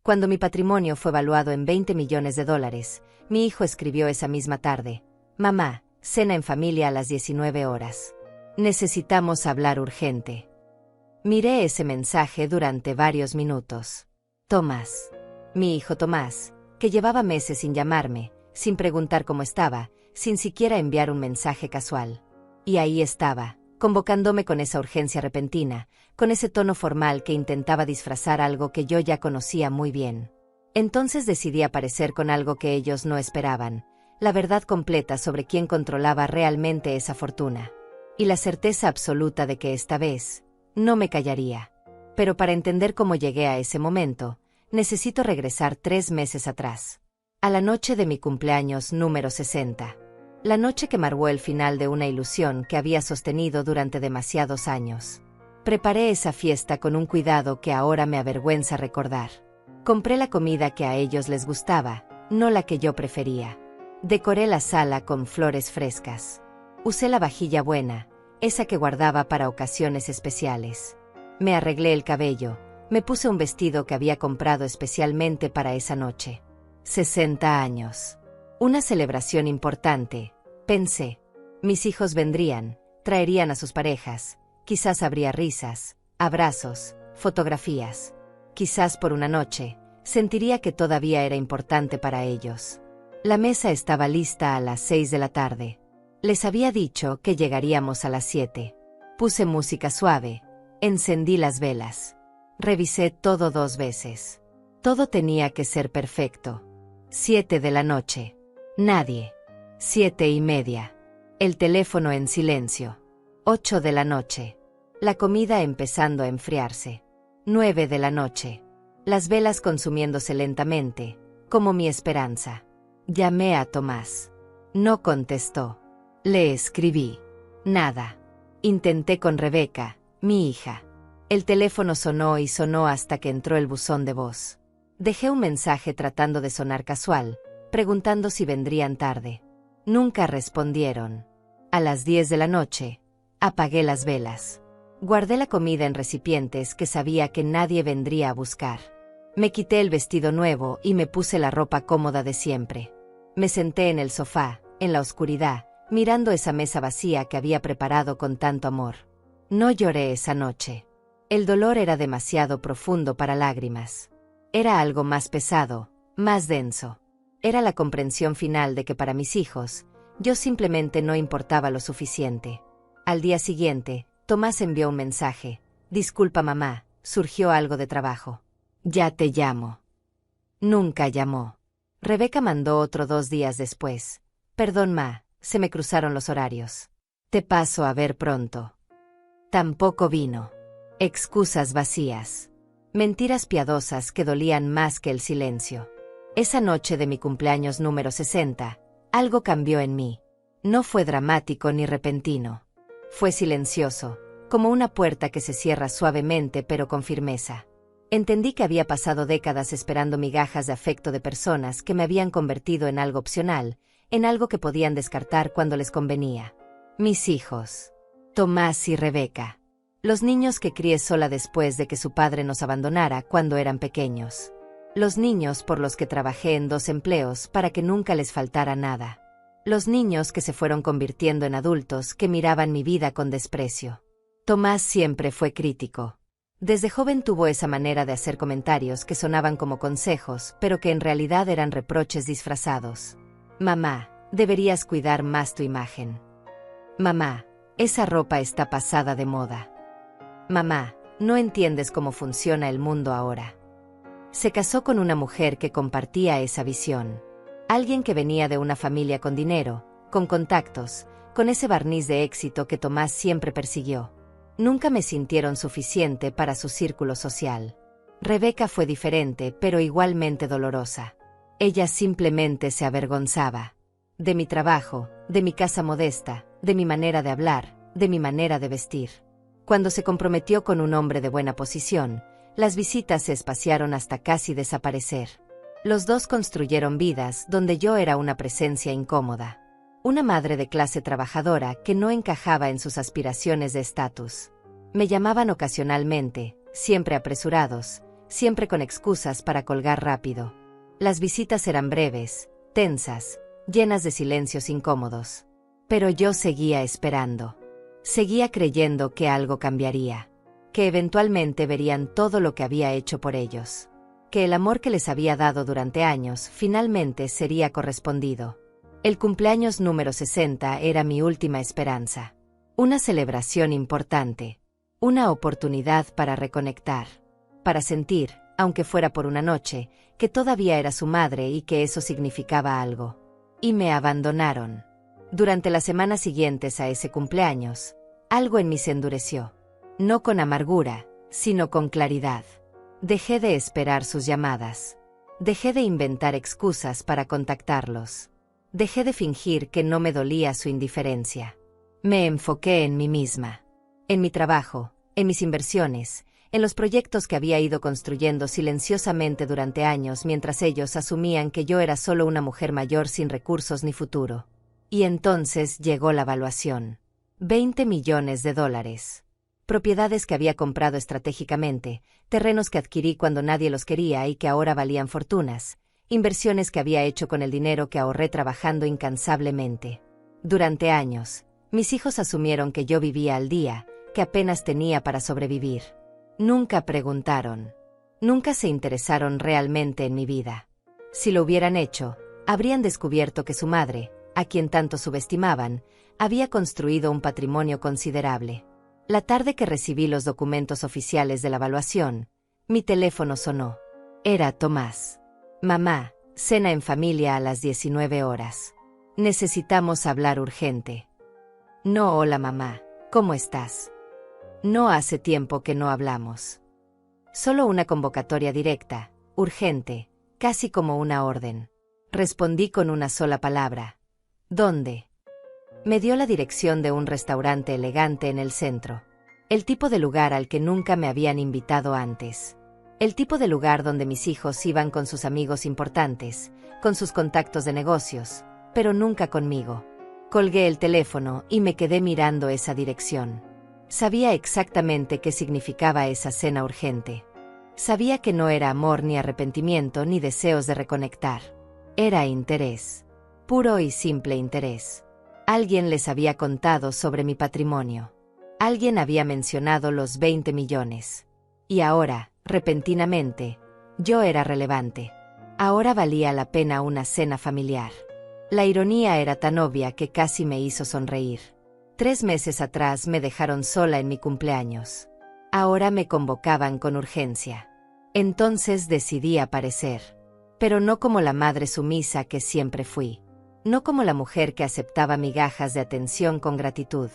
Cuando mi patrimonio fue valuado en $20 millones, mi hijo escribió esa misma tarde: «Mamá, cena en familia a las 19 horas. Necesitamos hablar urgente». Miré ese mensaje durante varios minutos. Tomás. Mi hijo Tomás, que llevaba meses sin llamarme, sin preguntar cómo estaba, sin siquiera enviar un mensaje casual. Y ahí estaba, convocándome con esa urgencia repentina, con ese tono formal que intentaba disfrazar algo que yo ya conocía muy bien. Entonces decidí aparecer con algo que ellos no esperaban: la verdad completa sobre quién controlaba realmente esa fortuna. Y la certeza absoluta de que esta vez no me callaría. Pero para entender cómo llegué a ese momento, necesito regresar 3 meses atrás. A la noche de mi cumpleaños número 60. La noche que marcó el final de una ilusión que había sostenido durante demasiados años. Preparé esa fiesta con un cuidado que ahora me avergüenza recordar. Compré la comida que a ellos les gustaba, no la que yo prefería. Decoré la sala con flores frescas. Usé la vajilla buena, esa que guardaba para ocasiones especiales. Me arreglé el cabello, me puse un vestido que había comprado especialmente para esa noche. 60 años. Una celebración importante, pensé. Mis hijos vendrían, traerían a sus parejas, quizás habría risas, abrazos, fotografías. Quizás por una noche, sentiría que todavía era importante para ellos. La mesa estaba lista a las 6 de la tarde. Les había dicho que llegaríamos a las 7. Puse música suave, encendí las velas. Revisé todo 2 veces. Todo tenía que ser perfecto. 7 de la noche. Nadie. 7:30. El teléfono en silencio. 8 de la noche. La comida empezando a enfriarse. 9 de la noche. Las velas consumiéndose lentamente, como mi esperanza. Llamé a Tomás. No contestó. Le escribí. Nada. Intenté con Rebeca, mi hija. El teléfono sonó y sonó hasta que entró el buzón de voz. Dejé un mensaje tratando de sonar casual, preguntando si vendrían tarde. Nunca respondieron. A las 10 de la noche, apagué las velas. Guardé la comida en recipientes que sabía que nadie vendría a buscar. Me quité el vestido nuevo y me puse la ropa cómoda de siempre. Me senté en el sofá, en la oscuridad, mirando esa mesa vacía que había preparado con tanto amor. No lloré esa noche. El dolor era demasiado profundo para lágrimas. Era algo más pesado, más denso. Era la comprensión final de que para mis hijos, yo simplemente no importaba lo suficiente. Al día siguiente, Tomás envió un mensaje. «Disculpa mamá, surgió algo de trabajo. Ya te llamo». Nunca llamó. Rebeca mandó otro 2 días después. «Perdón ma, se me cruzaron los horarios. Te paso a ver pronto». Tampoco vino. Excusas vacías. Mentiras piadosas que dolían más que el silencio. Esa noche de mi cumpleaños número 60, algo cambió en mí. No fue dramático ni repentino. Fue silencioso, como una puerta que se cierra suavemente pero con firmeza. Entendí que había pasado décadas esperando migajas de afecto de personas que me habían convertido en algo opcional, en algo que podían descartar cuando les convenía. Mis hijos. Tomás y Rebeca. Los niños que crié sola después de que su padre nos abandonara cuando eran pequeños. Los niños por los que trabajé en 2 empleos para que nunca les faltara nada. Los niños que se fueron convirtiendo en adultos que miraban mi vida con desprecio. Tomás siempre fue crítico. Desde joven tuvo esa manera de hacer comentarios que sonaban como consejos, pero que en realidad eran reproches disfrazados. «Mamá, deberías cuidar más tu imagen. Mamá, esa ropa está pasada de moda. Mamá, no entiendes cómo funciona el mundo ahora». Se casó con una mujer que compartía esa visión. Alguien que venía de una familia con dinero, con contactos, con ese barniz de éxito que Tomás siempre persiguió. Nunca me sintieron suficiente para su círculo social. Rebeca fue diferente, pero igualmente dolorosa. Ella simplemente se avergonzaba. De mi trabajo, de mi casa modesta, de mi manera de hablar, de mi manera de vestir. Cuando se comprometió con un hombre de buena posición, las visitas se espaciaron hasta casi desaparecer. Los dos construyeron vidas donde yo era una presencia incómoda. Una madre de clase trabajadora que no encajaba en sus aspiraciones de estatus. Me llamaban ocasionalmente, siempre apresurados, siempre con excusas para colgar rápido. Las visitas eran breves, tensas, llenas de silencios incómodos. Pero yo seguía esperando. Seguía creyendo que algo cambiaría, que eventualmente verían todo lo que había hecho por ellos, que el amor que les había dado durante años finalmente sería correspondido. El cumpleaños número 60 era mi última esperanza. Una celebración importante, una oportunidad para reconectar, para sentir, aunque fuera por una noche, que todavía era su madre y que eso significaba algo. Y me abandonaron. Durante las semanas siguientes a ese cumpleaños, algo en mí se endureció. No con amargura, sino con claridad. Dejé de esperar sus llamadas. Dejé de inventar excusas para contactarlos. Dejé de fingir que no me dolía su indiferencia. Me enfoqué en mí misma, en mi trabajo, en mis inversiones, en los proyectos que había ido construyendo silenciosamente durante años mientras ellos asumían que yo era solo una mujer mayor sin recursos ni futuro. Y entonces llegó la evaluación. $20 millones. Propiedades que había comprado estratégicamente, terrenos que adquirí cuando nadie los quería y que ahora valían fortunas, inversiones que había hecho con el dinero que ahorré trabajando incansablemente. Durante años, mis hijos asumieron que yo vivía al día, que apenas tenía para sobrevivir. Nunca preguntaron. Nunca se interesaron realmente en mi vida. Si lo hubieran hecho, habrían descubierto que su madre, a quien tanto subestimaban, había construido un patrimonio considerable. La tarde que recibí los documentos oficiales de la evaluación, mi teléfono sonó. Era Tomás. Mamá, cena en familia a las 19 horas. Necesitamos hablar urgente. No, hola mamá, ¿cómo estás? No hace tiempo que no hablamos. Solo una convocatoria directa, urgente, casi como una orden. Respondí con una sola palabra. ¿Dónde? Me dio la dirección de un restaurante elegante en el centro. El tipo de lugar al que nunca me habían invitado antes. El tipo de lugar donde mis hijos iban con sus amigos importantes, con sus contactos de negocios, pero nunca conmigo. Colgué el teléfono y me quedé mirando esa dirección. Sabía exactamente qué significaba esa cena urgente. Sabía que no era amor ni arrepentimiento ni deseos de reconectar. Era interés. Puro y simple interés. Alguien les había contado sobre mi patrimonio. Alguien había mencionado los 20 millones. Y ahora, repentinamente, yo era relevante. Ahora valía la pena una cena familiar. La ironía era tan obvia que casi me hizo sonreír. 3 meses atrás me dejaron sola en mi cumpleaños. Ahora me convocaban con urgencia. Entonces decidí aparecer. Pero no como la madre sumisa que siempre fui. No como la mujer que aceptaba migajas de atención con gratitud.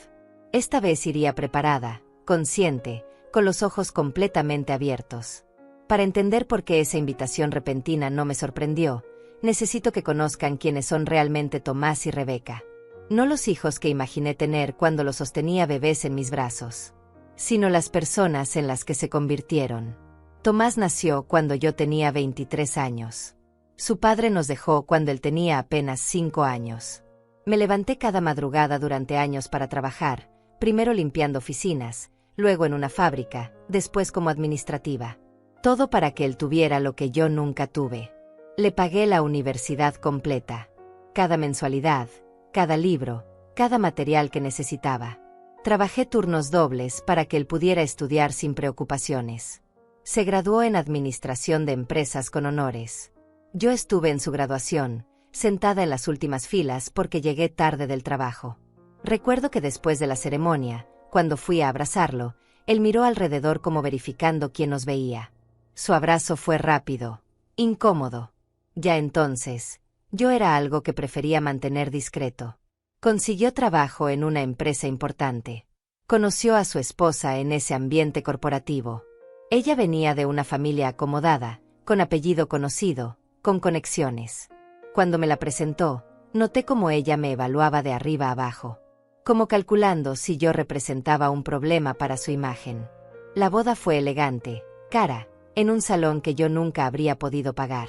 Esta vez iría preparada, consciente, con los ojos completamente abiertos. Para entender por qué esa invitación repentina no me sorprendió, necesito que conozcan quiénes son realmente Tomás y Rebeca. No los hijos que imaginé tener cuando los sostenía bebés en mis brazos, sino las personas en las que se convirtieron. Tomás nació cuando yo tenía 23 años. Su padre nos dejó cuando él tenía apenas 5 años. Me levanté cada madrugada durante años para trabajar, primero limpiando oficinas, luego en una fábrica, después como administrativa. Todo para que él tuviera lo que yo nunca tuve. Le pagué la universidad completa. Cada mensualidad, cada libro, cada material que necesitaba. Trabajé turnos dobles para que él pudiera estudiar sin preocupaciones. Se graduó en Administración de Empresas con honores. Yo estuve en su graduación, sentada en las últimas filas porque llegué tarde del trabajo. Recuerdo que después de la ceremonia, cuando fui a abrazarlo, él miró alrededor como verificando quién nos veía. Su abrazo fue rápido, incómodo. Ya entonces, yo era algo que prefería mantener discreto. Consiguió trabajo en una empresa importante. Conoció a su esposa en ese ambiente corporativo. Ella venía de una familia acomodada, con apellido conocido, con conexiones. Cuando me la presentó, noté cómo ella me evaluaba de arriba abajo, como calculando si yo representaba un problema para su imagen. La boda fue elegante, cara, en un salón que yo nunca habría podido pagar.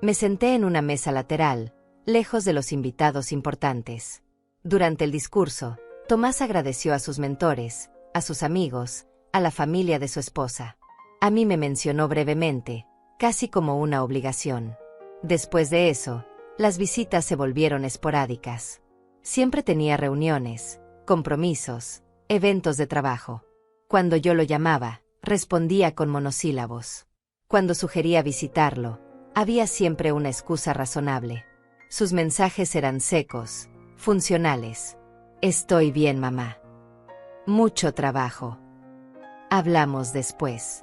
Me senté en una mesa lateral, lejos de los invitados importantes. Durante el discurso, Tomás agradeció a sus mentores, a sus amigos, a la familia de su esposa. A mí me mencionó brevemente, casi como una obligación. Después de eso, las visitas se volvieron esporádicas. Siempre tenía reuniones, compromisos, eventos de trabajo. Cuando yo lo llamaba, respondía con monosílabos. Cuando sugería visitarlo, había siempre una excusa razonable. Sus mensajes eran secos, funcionales. Estoy bien, mamá. Mucho trabajo. Hablamos después.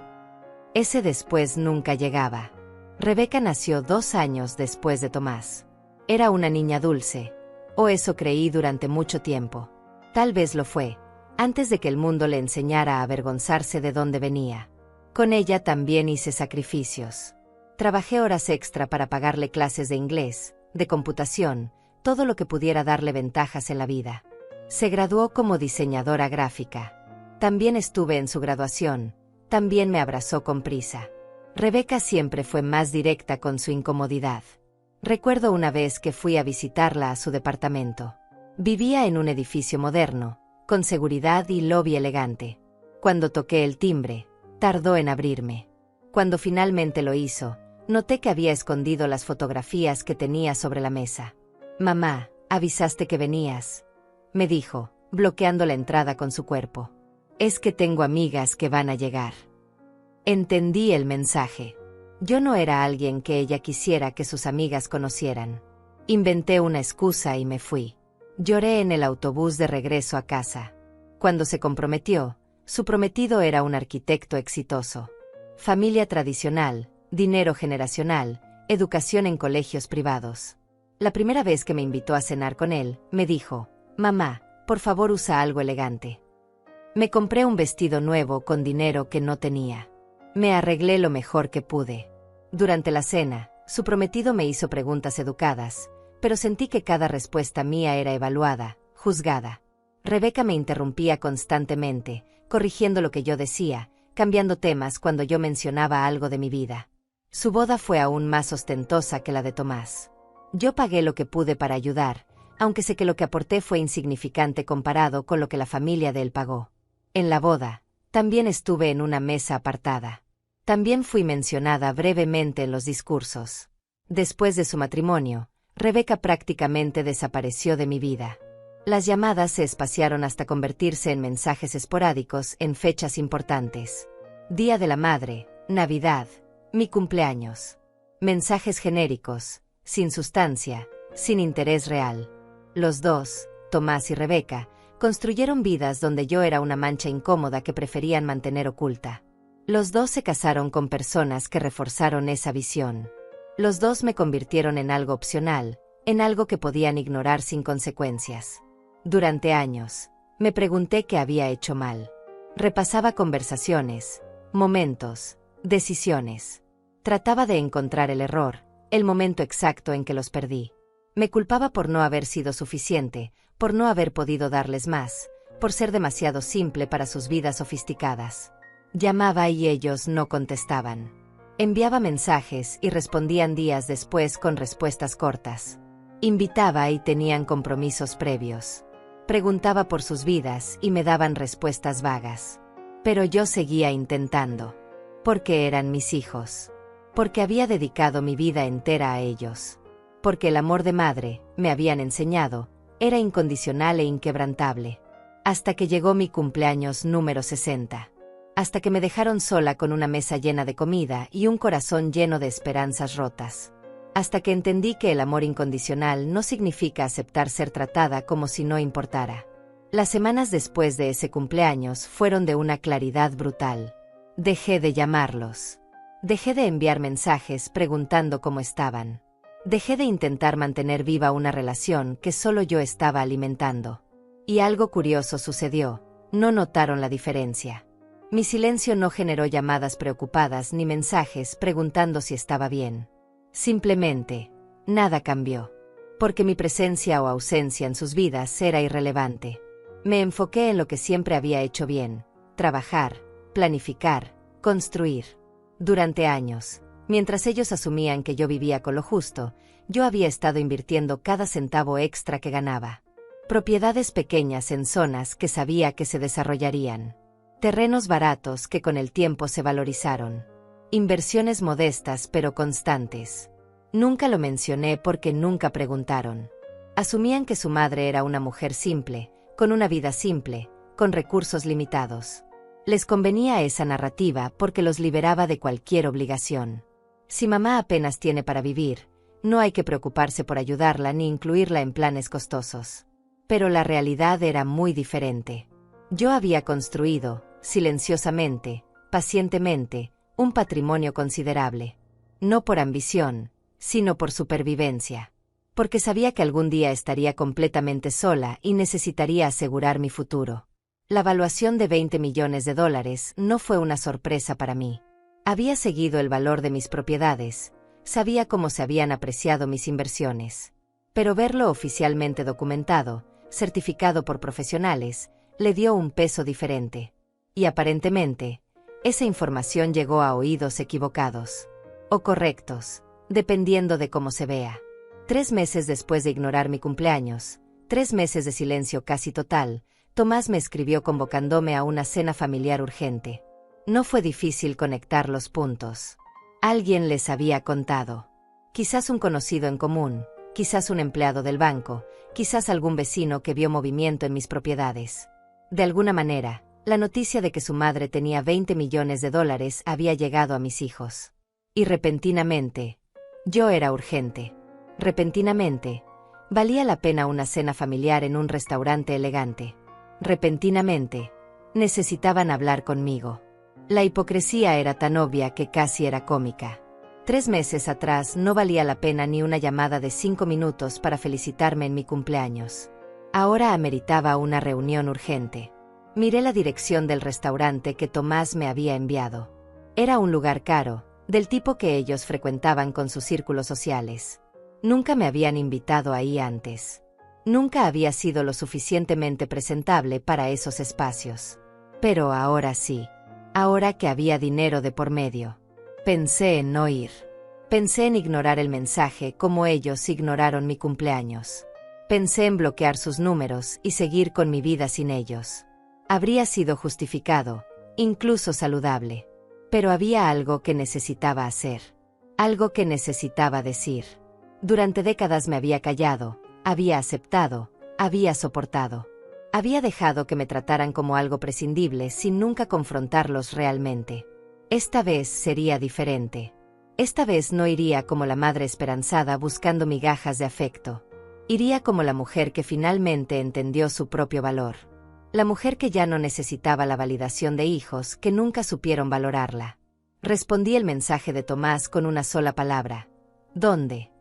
Ese después nunca llegaba. Rebeca nació 2 años después de Tomás. Era una niña dulce, o eso creí durante mucho tiempo. Tal vez lo fue, antes de que el mundo le enseñara a avergonzarse de dónde venía. Con ella también hice sacrificios. Trabajé horas extra para pagarle clases de inglés, de computación, todo lo que pudiera darle ventajas en la vida. Se graduó como diseñadora gráfica. También estuve en su graduación, también me abrazó con prisa. Rebeca siempre fue más directa con su incomodidad. Recuerdo una vez que fui a visitarla a su departamento. Vivía en un edificio moderno, con seguridad y lobby elegante. Cuando toqué el timbre, tardó en abrirme. Cuando finalmente lo hizo, noté que había escondido las fotografías que tenía sobre la mesa. «Mamá, avisaste que venías», me dijo, bloqueando la entrada con su cuerpo. «Es que tengo amigas que van a llegar». Entendí el mensaje. Yo no era alguien que ella quisiera que sus amigas conocieran. Inventé una excusa y me fui. Lloré en el autobús de regreso a casa. Cuando se comprometió, su prometido era un arquitecto exitoso. Familia tradicional, dinero generacional, educación en colegios privados. La primera vez que me invitó a cenar con él, me dijo: «Mamá, por favor usa algo elegante». Me compré un vestido nuevo con dinero que no tenía. Me arreglé lo mejor que pude. Durante la cena, su prometido me hizo preguntas educadas, pero sentí que cada respuesta mía era evaluada, juzgada. Rebeca me interrumpía constantemente, corrigiendo lo que yo decía, cambiando temas cuando yo mencionaba algo de mi vida. Su boda fue aún más ostentosa que la de Tomás. Yo pagué lo que pude para ayudar, aunque sé que lo que aporté fue insignificante comparado con lo que la familia de él pagó. En la boda, también estuve en una mesa apartada. También fui mencionada brevemente en los discursos. Después de su matrimonio, Rebeca prácticamente desapareció de mi vida. Las llamadas se espaciaron hasta convertirse en mensajes esporádicos en fechas importantes. Día de la Madre, Navidad, mi cumpleaños. Mensajes genéricos, sin sustancia, sin interés real. Los dos, Tomás y Rebeca, construyeron vidas donde yo era una mancha incómoda que preferían mantener oculta. Los dos se casaron con personas que reforzaron esa visión. Los dos me convirtieron en algo opcional, en algo que podían ignorar sin consecuencias. Durante años, me pregunté qué había hecho mal. Repasaba conversaciones, momentos, decisiones. Trataba de encontrar el error, el momento exacto en que los perdí. Me culpaba por no haber sido suficiente, por no haber podido darles más, por ser demasiado simple para sus vidas sofisticadas. Llamaba y ellos no contestaban. Enviaba mensajes y respondían días después con respuestas cortas. Invitaba y tenían compromisos previos. Preguntaba por sus vidas y me daban respuestas vagas. Pero yo seguía intentando. Porque eran mis hijos. Porque había dedicado mi vida entera a ellos. Porque el amor de madre, me habían enseñado, era incondicional e inquebrantable. Hasta que llegó mi cumpleaños número 60. Hasta que me dejaron sola con una mesa llena de comida y un corazón lleno de esperanzas rotas. Hasta que entendí que el amor incondicional no significa aceptar ser tratada como si no importara. Las semanas después de ese cumpleaños fueron de una claridad brutal. Dejé de llamarlos. Dejé de enviar mensajes preguntando cómo estaban. Dejé de intentar mantener viva una relación que solo yo estaba alimentando. Y algo curioso sucedió. No notaron la diferencia. Mi silencio no generó llamadas preocupadas ni mensajes preguntando si estaba bien. Simplemente, nada cambió. Porque mi presencia o ausencia en sus vidas era irrelevante. Me enfoqué en lo que siempre había hecho bien: trabajar, planificar, construir. Durante años, mientras ellos asumían que yo vivía con lo justo, yo había estado invirtiendo cada centavo extra que ganaba. Propiedades pequeñas en zonas que sabía que se desarrollarían. Terrenos baratos que con el tiempo se valorizaron. Inversiones modestas pero constantes. Nunca lo mencioné porque nunca preguntaron. Asumían que su madre era una mujer simple, con una vida simple, con recursos limitados. Les convenía esa narrativa porque los liberaba de cualquier obligación. Si mamá apenas tiene para vivir, no hay que preocuparse por ayudarla ni incluirla en planes costosos. Pero la realidad era muy diferente. Yo había construido, silenciosamente, pacientemente, un patrimonio considerable. No por ambición, sino por supervivencia. Porque sabía que algún día estaría completamente sola y necesitaría asegurar mi futuro. La valuación de $20 millones no fue una sorpresa para mí. Había seguido el valor de mis propiedades, sabía cómo se habían apreciado mis inversiones. Pero verlo oficialmente documentado, certificado por profesionales, le dio un peso diferente. Y aparentemente, esa información llegó a oídos equivocados. O correctos, dependiendo de cómo se vea. 3 meses después de ignorar mi cumpleaños, 3 meses de silencio casi total, Tomás me escribió convocándome a una cena familiar urgente. No fue difícil conectar los puntos. Alguien les había contado. Quizás un conocido en común, quizás un empleado del banco, quizás algún vecino que vio movimiento en mis propiedades. De alguna manera, la noticia de que su madre tenía $20 millones había llegado a mis hijos. Y repentinamente, yo era urgente. Repentinamente, valía la pena una cena familiar en un restaurante elegante. Repentinamente, necesitaban hablar conmigo. La hipocresía era tan obvia que casi era cómica. 3 meses atrás no valía la pena ni una llamada de 5 minutos para felicitarme en mi cumpleaños. Ahora ameritaba una reunión urgente. Miré la dirección del restaurante que Tomás me había enviado. Era un lugar caro, del tipo que ellos frecuentaban con sus círculos sociales. Nunca me habían invitado ahí antes. Nunca había sido lo suficientemente presentable para esos espacios. Pero ahora sí. Ahora que había dinero de por medio. Pensé en no ir. Pensé en ignorar el mensaje como ellos ignoraron mi cumpleaños. Pensé en bloquear sus números y seguir con mi vida sin ellos. Habría sido justificado, incluso saludable. Pero había algo que necesitaba hacer. Algo que necesitaba decir. Durante décadas me había callado, había aceptado, había soportado. Había dejado que me trataran como algo prescindible sin nunca confrontarlos realmente. Esta vez sería diferente. Esta vez no iría como la madre esperanzada buscando migajas de afecto. Iría como la mujer que finalmente entendió su propio valor. La mujer que ya no necesitaba la validación de hijos que nunca supieron valorarla. Respondí el mensaje de Tomás con una sola palabra. ¿Dónde?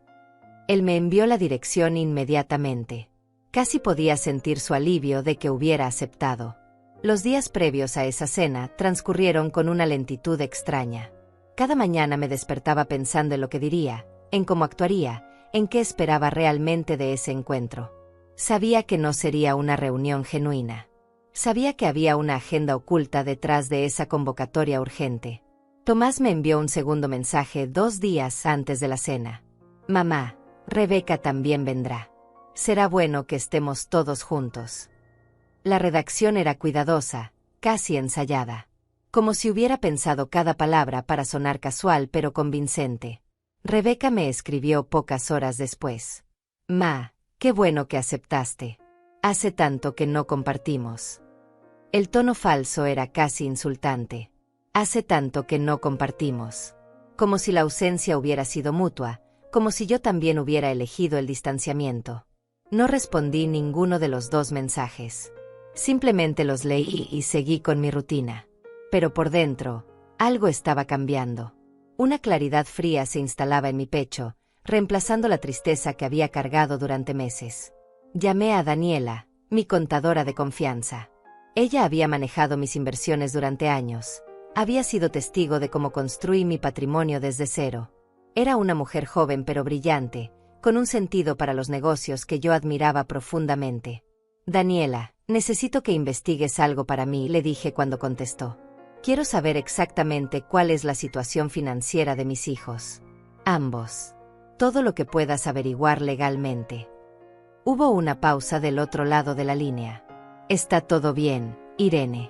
Él me envió la dirección inmediatamente. Casi podía sentir su alivio de que hubiera aceptado. Los días previos a esa cena transcurrieron con una lentitud extraña. Cada mañana me despertaba pensando en lo que diría, en cómo actuaría, en qué esperaba realmente de ese encuentro. Sabía que no sería una reunión genuina. Sabía que había una agenda oculta detrás de esa convocatoria urgente. Tomás me envió un segundo mensaje 2 días antes de la cena. Mamá, Rebeca también vendrá. Será bueno que estemos todos juntos. La redacción era cuidadosa, casi ensayada. Como si hubiera pensado cada palabra para sonar casual pero convincente. Rebeca me escribió pocas horas después. Ma, qué bueno que aceptaste. Hace tanto que no compartimos. El tono falso era casi insultante. Hace tanto que no compartimos. Como si la ausencia hubiera sido mutua, como si yo también hubiera elegido el distanciamiento. No respondí ninguno de los 2 mensajes. Simplemente los leí y seguí con mi rutina. Pero por dentro, algo estaba cambiando. Una claridad fría se instalaba en mi pecho, reemplazando la tristeza que había cargado durante meses. Llamé a Daniela, mi contadora de confianza. Ella había manejado mis inversiones durante años. Había sido testigo de cómo construí mi patrimonio desde cero. Era una mujer joven pero brillante, con un sentido para los negocios que yo admiraba profundamente. Daniela, necesito que investigues algo para mí, le dije cuando contestó. Quiero saber exactamente cuál es la situación financiera de mis hijos. Ambos. Todo lo que puedas averiguar legalmente. Hubo una pausa del otro lado de la línea. Está todo bien, Irene.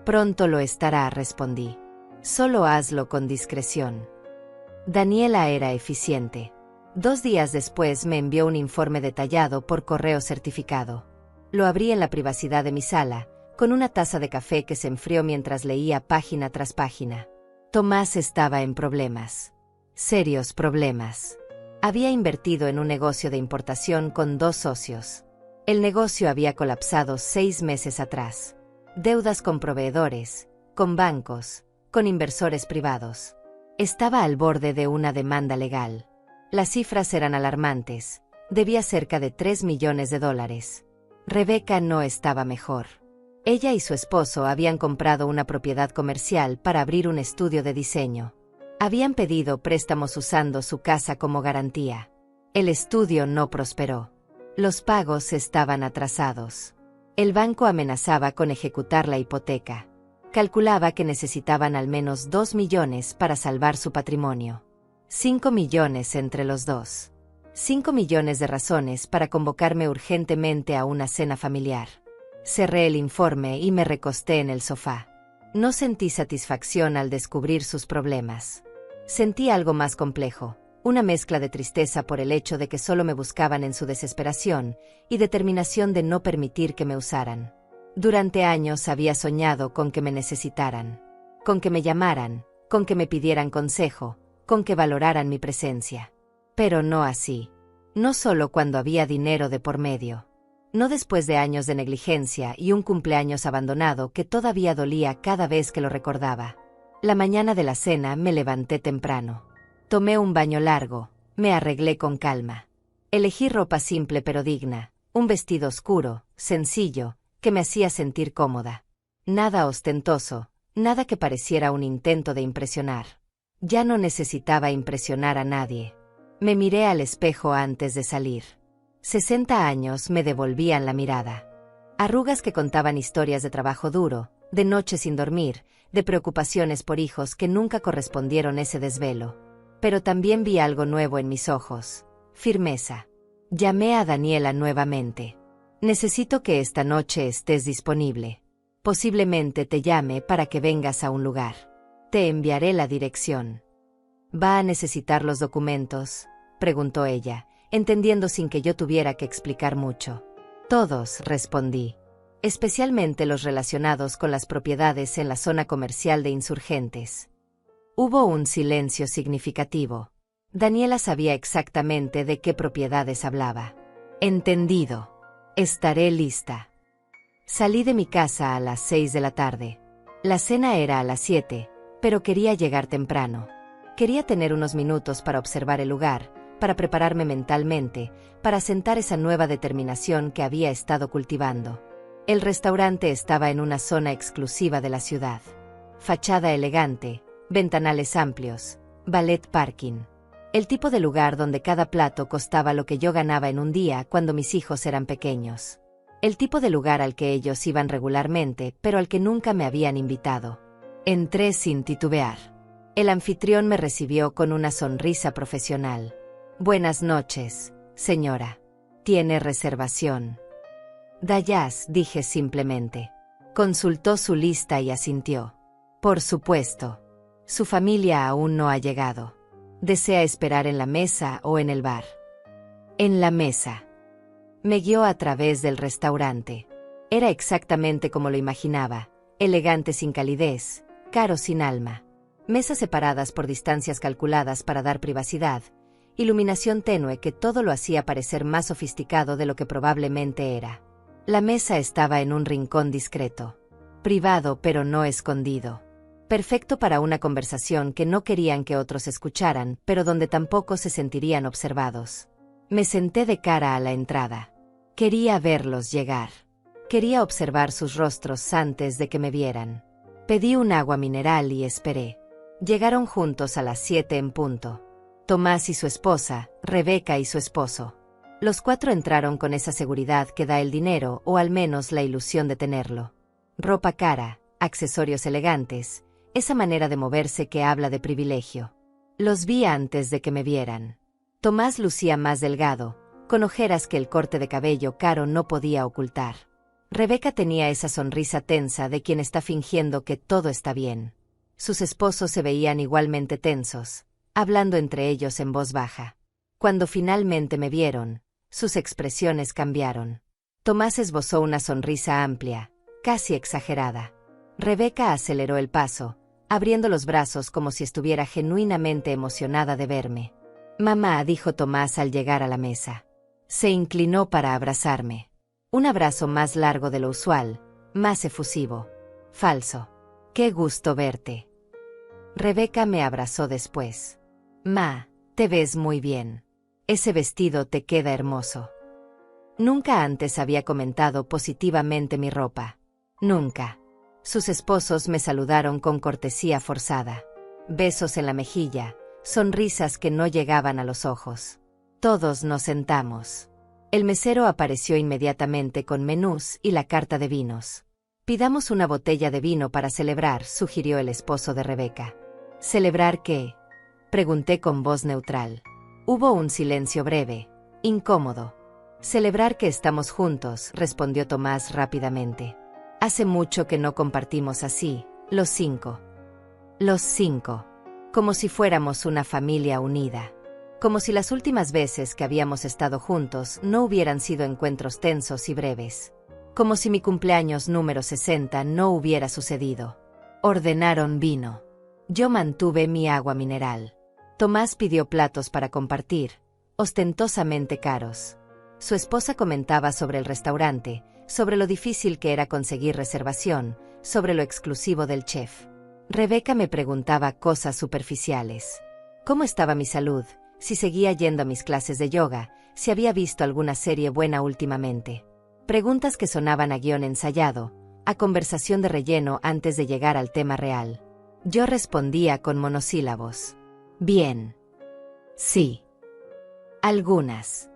Pronto lo estará, respondí. Solo hazlo con discreción. Daniela era eficiente. 2 días después me envió un informe detallado por correo certificado. Lo abrí en la privacidad de mi sala, con una taza de café que se enfrió mientras leía página tras página. Tomás estaba en problemas. Serios problemas. Había invertido en un negocio de importación con 2 socios. El negocio había colapsado 6 meses atrás. Deudas con proveedores, con bancos, con inversores privados. Estaba al borde de una demanda legal. Las cifras eran alarmantes. Debía cerca de $3 millones. Rebeca no estaba mejor. Ella y su esposo habían comprado una propiedad comercial para abrir un estudio de diseño. Habían pedido préstamos usando su casa como garantía. El estudio no prosperó. Los pagos estaban atrasados. El banco amenazaba con ejecutar la hipoteca. Calculaba que necesitaban al menos 2 millones para salvar su patrimonio. 5 millones entre los dos. 5 millones de razones para convocarme urgentemente a una cena familiar. Cerré el informe y me recosté en el sofá. No sentí satisfacción al descubrir sus problemas. Sentí algo más complejo, una mezcla de tristeza por el hecho de que solo me buscaban en su desesperación y determinación de no permitir que me usaran. Durante años había soñado con que me necesitaran, con que me llamaran, con que me pidieran consejo, con que valoraran mi presencia. Pero no así. No solo cuando había dinero de por medio. No después de años de negligencia y un cumpleaños abandonado que todavía dolía cada vez que lo recordaba. La mañana de la cena me levanté temprano. Tomé un baño largo, me arreglé con calma. Elegí ropa simple pero digna, un vestido oscuro, sencillo, que me hacía sentir cómoda. Nada ostentoso, nada que pareciera un intento de impresionar. Ya no necesitaba impresionar a nadie. Me miré al espejo antes de salir. 60 años me devolvían la mirada. Arrugas que contaban historias de trabajo duro, de noches sin dormir, de preocupaciones por hijos que nunca correspondieron ese desvelo. Pero también vi algo nuevo en mis ojos. Firmeza. Llamé a Daniela nuevamente. Necesito que esta noche estés disponible. Posiblemente te llame para que vengas a un lugar. Te enviaré la dirección. ¿Va a necesitar los documentos?, preguntó ella, entendiendo sin que yo tuviera que explicar mucho. Todos, respondí. Especialmente los relacionados con las propiedades en la zona comercial de Insurgentes. Hubo un silencio significativo. Daniela sabía exactamente de qué propiedades hablaba. Entendido. Estaré lista. Salí de mi casa a las 6 de la tarde. La cena era a las 7, pero quería llegar temprano. Quería tener unos minutos para observar el lugar, para prepararme mentalmente, para sentar esa nueva determinación que había estado cultivando. El restaurante estaba en una zona exclusiva de la ciudad. Fachada elegante, ventanales amplios, valet parking. El tipo de lugar donde cada plato costaba lo que yo ganaba en un día cuando mis hijos eran pequeños. El tipo de lugar al que ellos iban regularmente, pero al que nunca me habían invitado. Entré sin titubear. El anfitrión me recibió con una sonrisa profesional. Buenas noches, señora. ¿Tiene reservación? Dayas, dije simplemente. Consultó su lista y asintió. Por supuesto. Su familia aún no ha llegado. ¿Desea esperar en la mesa o en el bar? En la mesa. Me guió a través del restaurante. Era exactamente como lo imaginaba, elegante sin calidez, caro sin alma. Mesas separadas por distancias calculadas para dar privacidad, iluminación tenue que todo lo hacía parecer más sofisticado de lo que probablemente era. La mesa estaba en un rincón discreto, privado pero no escondido. Perfecto para una conversación que no querían que otros escucharan, pero donde tampoco se sentirían observados. Me senté de cara a la entrada. Quería verlos llegar. Quería observar sus rostros antes de que me vieran. Pedí un agua mineral y esperé. Llegaron juntos a las 7 en punto. Tomás y su esposa, Rebeca y su esposo. Los 4 entraron con esa seguridad que da el dinero o al menos la ilusión de tenerlo. Ropa cara, accesorios elegantes, esa manera de moverse que habla de privilegio. Los vi antes de que me vieran. Tomás lucía más delgado, con ojeras que el corte de cabello caro no podía ocultar. Rebeca tenía esa sonrisa tensa de quien está fingiendo que todo está bien. Sus esposos se veían igualmente tensos, hablando entre ellos en voz baja. Cuando finalmente me vieron, sus expresiones cambiaron. Tomás esbozó una sonrisa amplia, casi exagerada. Rebeca aceleró el paso, abriendo los brazos como si estuviera genuinamente emocionada de verme. «Mamá», dijo Tomás al llegar a la mesa. Se inclinó para abrazarme. Un abrazo más largo de lo usual, más efusivo. Falso. «Qué gusto verte». Rebeca me abrazó después. «Ma, te ves muy bien. Ese vestido te queda hermoso». Nunca antes había comentado positivamente mi ropa. Nunca. Sus esposos me saludaron con cortesía forzada. Besos en la mejilla, sonrisas que no llegaban a los ojos. Todos nos sentamos. El mesero apareció inmediatamente con menús y la carta de vinos. «Pidamos una botella de vino para celebrar», sugirió el esposo de Rebeca. «¿Celebrar qué?», pregunté con voz neutral. Hubo un silencio breve, incómodo. «Celebrar que estamos juntos», respondió Tomás rápidamente. «Hace mucho que no compartimos así, los cinco». Los cinco. Como si fuéramos una familia unida. Como si las últimas veces que habíamos estado juntos no hubieran sido encuentros tensos y breves. Como si mi cumpleaños número 60 no hubiera sucedido. Ordenaron vino. Yo mantuve mi agua mineral. Tomás pidió platos para compartir, ostentosamente caros. Su esposa comentaba sobre el restaurante, sobre lo difícil que era conseguir reservación, sobre lo exclusivo del chef. Rebeca me preguntaba cosas superficiales. ¿Cómo estaba mi salud? Si seguía yendo a mis clases de yoga, si había visto alguna serie buena últimamente. Preguntas que sonaban a guión ensayado, a conversación de relleno antes de llegar al tema real. Yo respondía con monosílabos. Bien. Sí. Algunas.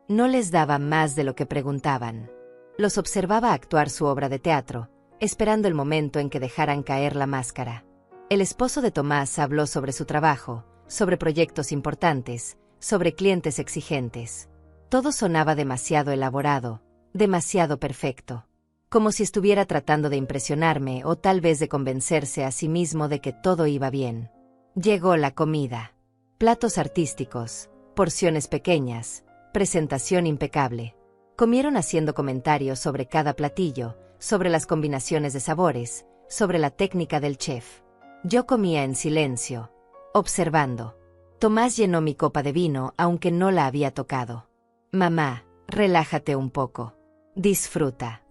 No les daba más de lo que preguntaban. Los observaba actuar su obra de teatro, esperando el momento en que dejaran caer la máscara. El esposo de Tomás habló sobre su trabajo, sobre proyectos importantes, sobre clientes exigentes. Todo sonaba demasiado elaborado, demasiado perfecto. Como si estuviera tratando de impresionarme o tal vez de convencerse a sí mismo de que todo iba bien. Llegó la comida. Platos artísticos, porciones pequeñas, presentación impecable. Comieron haciendo comentarios sobre cada platillo, sobre las combinaciones de sabores, sobre la técnica del chef. Yo comía en silencio, observando. Tomás llenó mi copa de vino aunque no la había tocado. «Mamá, relájate un poco. Disfruta».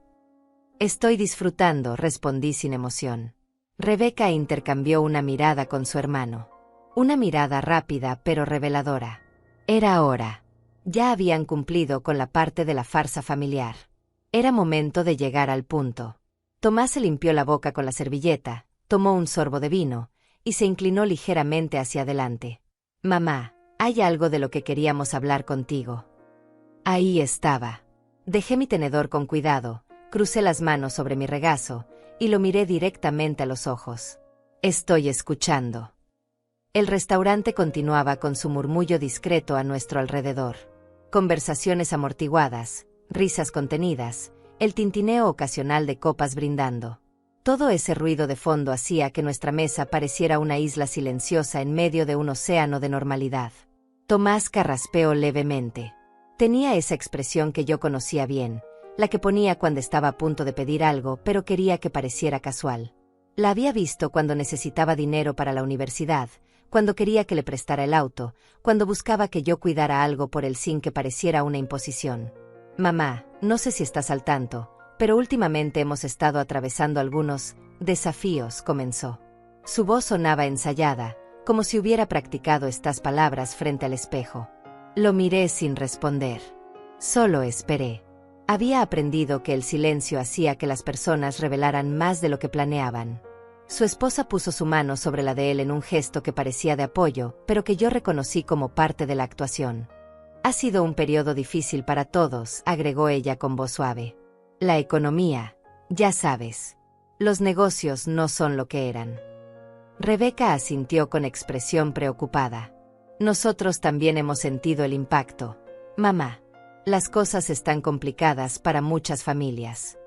«Estoy disfrutando», respondí sin emoción. Rebeca intercambió una mirada con su hermano. Una mirada rápida pero reveladora. Era hora. Ya habían cumplido con la parte de la farsa familiar. Era momento de llegar al punto. Tomás se limpió la boca con la servilleta, tomó un sorbo de vino, y se inclinó ligeramente hacia adelante. «Mamá, hay algo de lo que queríamos hablar contigo». Ahí estaba. Dejé mi tenedor con cuidado, crucé las manos sobre mi regazo, y lo miré directamente a los ojos. «Estoy escuchando». El restaurante continuaba con su murmullo discreto a nuestro alrededor. Conversaciones amortiguadas, risas contenidas, el tintineo ocasional de copas brindando. Todo ese ruido de fondo hacía que nuestra mesa pareciera una isla silenciosa en medio de un océano de normalidad. Tomás carraspeó levemente. Tenía esa expresión que yo conocía bien, la que ponía cuando estaba a punto de pedir algo pero quería que pareciera casual. La había visto cuando necesitaba dinero para la universidad, cuando quería que le prestara el auto, cuando buscaba que yo cuidara algo por él sin que pareciera una imposición. «Mamá, no sé si estás al tanto, pero últimamente hemos estado atravesando algunos desafíos», comenzó. Su voz sonaba ensayada, como si hubiera practicado estas palabras frente al espejo. Lo miré sin responder. Solo esperé. Había aprendido que el silencio hacía que las personas revelaran más de lo que planeaban. Su esposa puso su mano sobre la de él en un gesto que parecía de apoyo, pero que yo reconocí como parte de la actuación. «Ha sido un periodo difícil para todos», agregó ella con voz suave. «La economía, ya sabes. Los negocios no son lo que eran». Rebeca asintió con expresión preocupada. «Nosotros también hemos sentido el impacto. Mamá, las cosas están complicadas para muchas familias».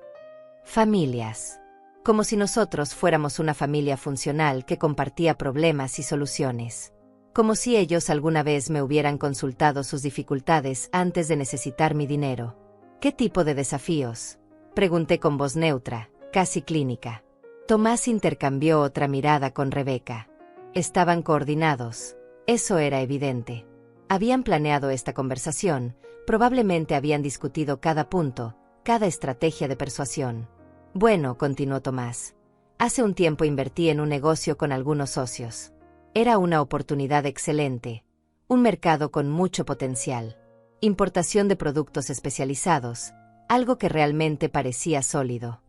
Familias. Como si nosotros fuéramos una familia funcional que compartía problemas y soluciones. Como si ellos alguna vez me hubieran consultado sus dificultades antes de necesitar mi dinero. ¿Qué tipo de desafíos? Pregunté con voz neutra, casi clínica. Tomás intercambió otra mirada con Rebeca. Estaban coordinados. Eso era evidente. Habían planeado esta conversación, probablemente habían discutido cada punto, cada estrategia de persuasión. Bueno, continuó Tomás. Hace un tiempo invertí en un negocio con algunos socios. Era una oportunidad excelente. Un mercado con mucho potencial. Importación de productos especializados, algo que realmente parecía sólido.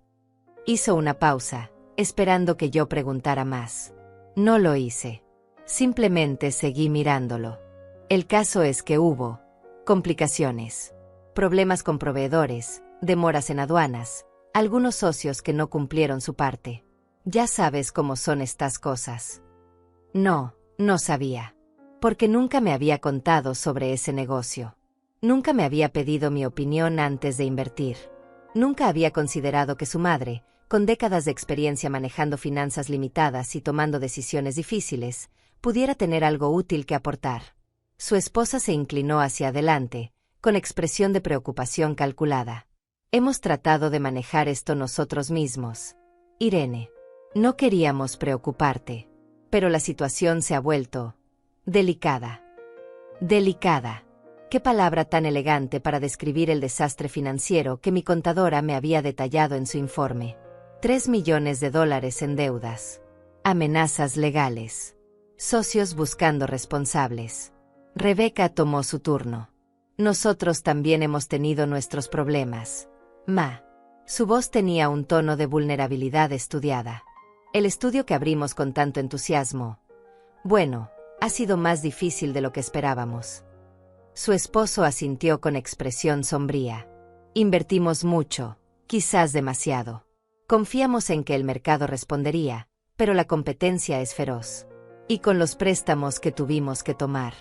Hizo una pausa, esperando que yo preguntara más. No lo hice. Simplemente seguí mirándolo. El caso es que hubo complicaciones, problemas con proveedores, demoras en aduanas, algunos socios que no cumplieron su parte. Ya sabes cómo son estas cosas. No, no sabía. Porque nunca me había contado sobre ese negocio. Nunca me había pedido mi opinión antes de invertir. Nunca había considerado que su madre, con décadas de experiencia manejando finanzas limitadas y tomando decisiones difíciles, pudiera tener algo útil que aportar. Su esposa se inclinó hacia adelante, con expresión de preocupación calculada. Hemos tratado de manejar esto nosotros mismos. Irene, no queríamos preocuparte, pero la situación se ha vuelto delicada. Delicada. Qué palabra tan elegante para describir el desastre financiero que mi contadora me había detallado en su informe. $3 millones en deudas. Amenazas legales. Socios buscando responsables. Rebeca tomó su turno. Nosotros también hemos tenido nuestros problemas. Ma. Su voz tenía un tono de vulnerabilidad estudiada. El estudio que abrimos con tanto entusiasmo. Bueno, ha sido más difícil de lo que esperábamos. Su esposo asintió con expresión sombría. Invertimos mucho, quizás demasiado. Confiamos en que el mercado respondería, pero la competencia es feroz. Y con los préstamos que tuvimos que tomar.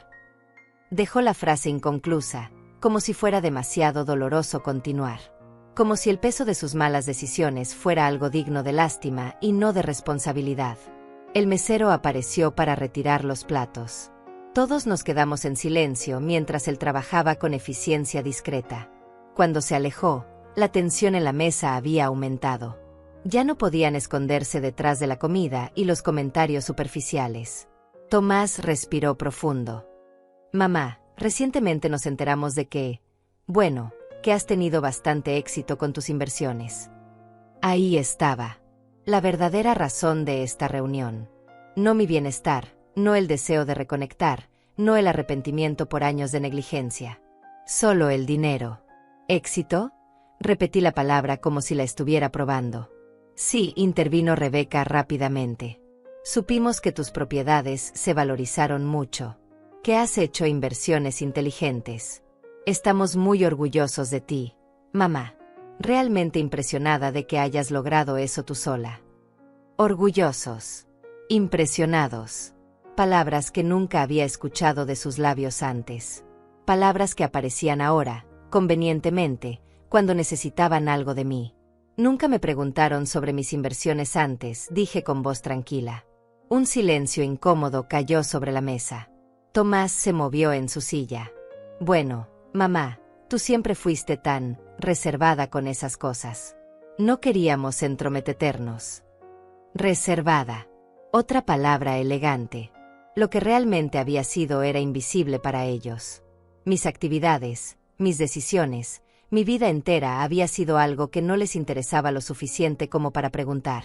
Dejó la frase inconclusa, como si fuera demasiado doloroso continuar. Como si el peso de sus malas decisiones fuera algo digno de lástima y no de responsabilidad. El mesero apareció para retirar los platos. Todos nos quedamos en silencio mientras él trabajaba con eficiencia discreta. Cuando se alejó, la tensión en la mesa había aumentado. Ya no podían esconderse detrás de la comida y los comentarios superficiales. Tomás respiró profundo. Mamá, recientemente nos enteramos de que has tenido bastante éxito con tus inversiones. Ahí estaba. La verdadera razón de esta reunión. No mi bienestar, no el deseo de reconectar, no el arrepentimiento por años de negligencia. Solo el dinero. ¿Éxito? Repetí la palabra como si la estuviera probando. Sí, intervino Rebeca rápidamente. Supimos que tus propiedades se valorizaron mucho. Que has hecho inversiones inteligentes. Estamos muy orgullosos de ti, mamá. Realmente impresionada de que hayas logrado eso tú sola. Orgullosos. Impresionados. Palabras que nunca había escuchado de sus labios antes. Palabras que aparecían ahora, convenientemente, cuando necesitaban algo de mí. Nunca me preguntaron sobre mis inversiones antes, dije con voz tranquila. Un silencio incómodo cayó sobre la mesa. Tomás se movió en su silla. Bueno, mamá, tú siempre fuiste tan reservada con esas cosas. No queríamos entrometernos. Reservada. Otra palabra elegante. Lo que realmente había sido era invisible para ellos. Mis actividades, mis decisiones, mi vida entera había sido algo que no les interesaba lo suficiente como para preguntar.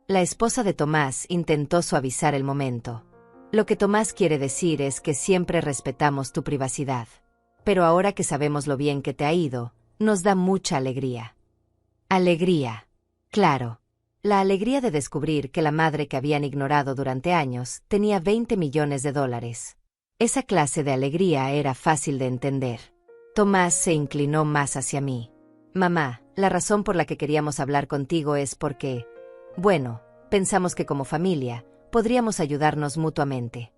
La esposa de Tomás intentó suavizar el momento. Lo que Tomás quiere decir es que siempre respetamos tu privacidad. Pero ahora que sabemos lo bien que te ha ido, nos da mucha alegría. Alegría. Claro. La alegría de descubrir que la madre que habían ignorado durante años tenía $20 millones. Esa clase de alegría era fácil de entender. Tomás se inclinó más hacia mí. Mamá, la razón por la que queríamos hablar contigo es porque, pensamos que como familia, podríamos ayudarnos mutuamente.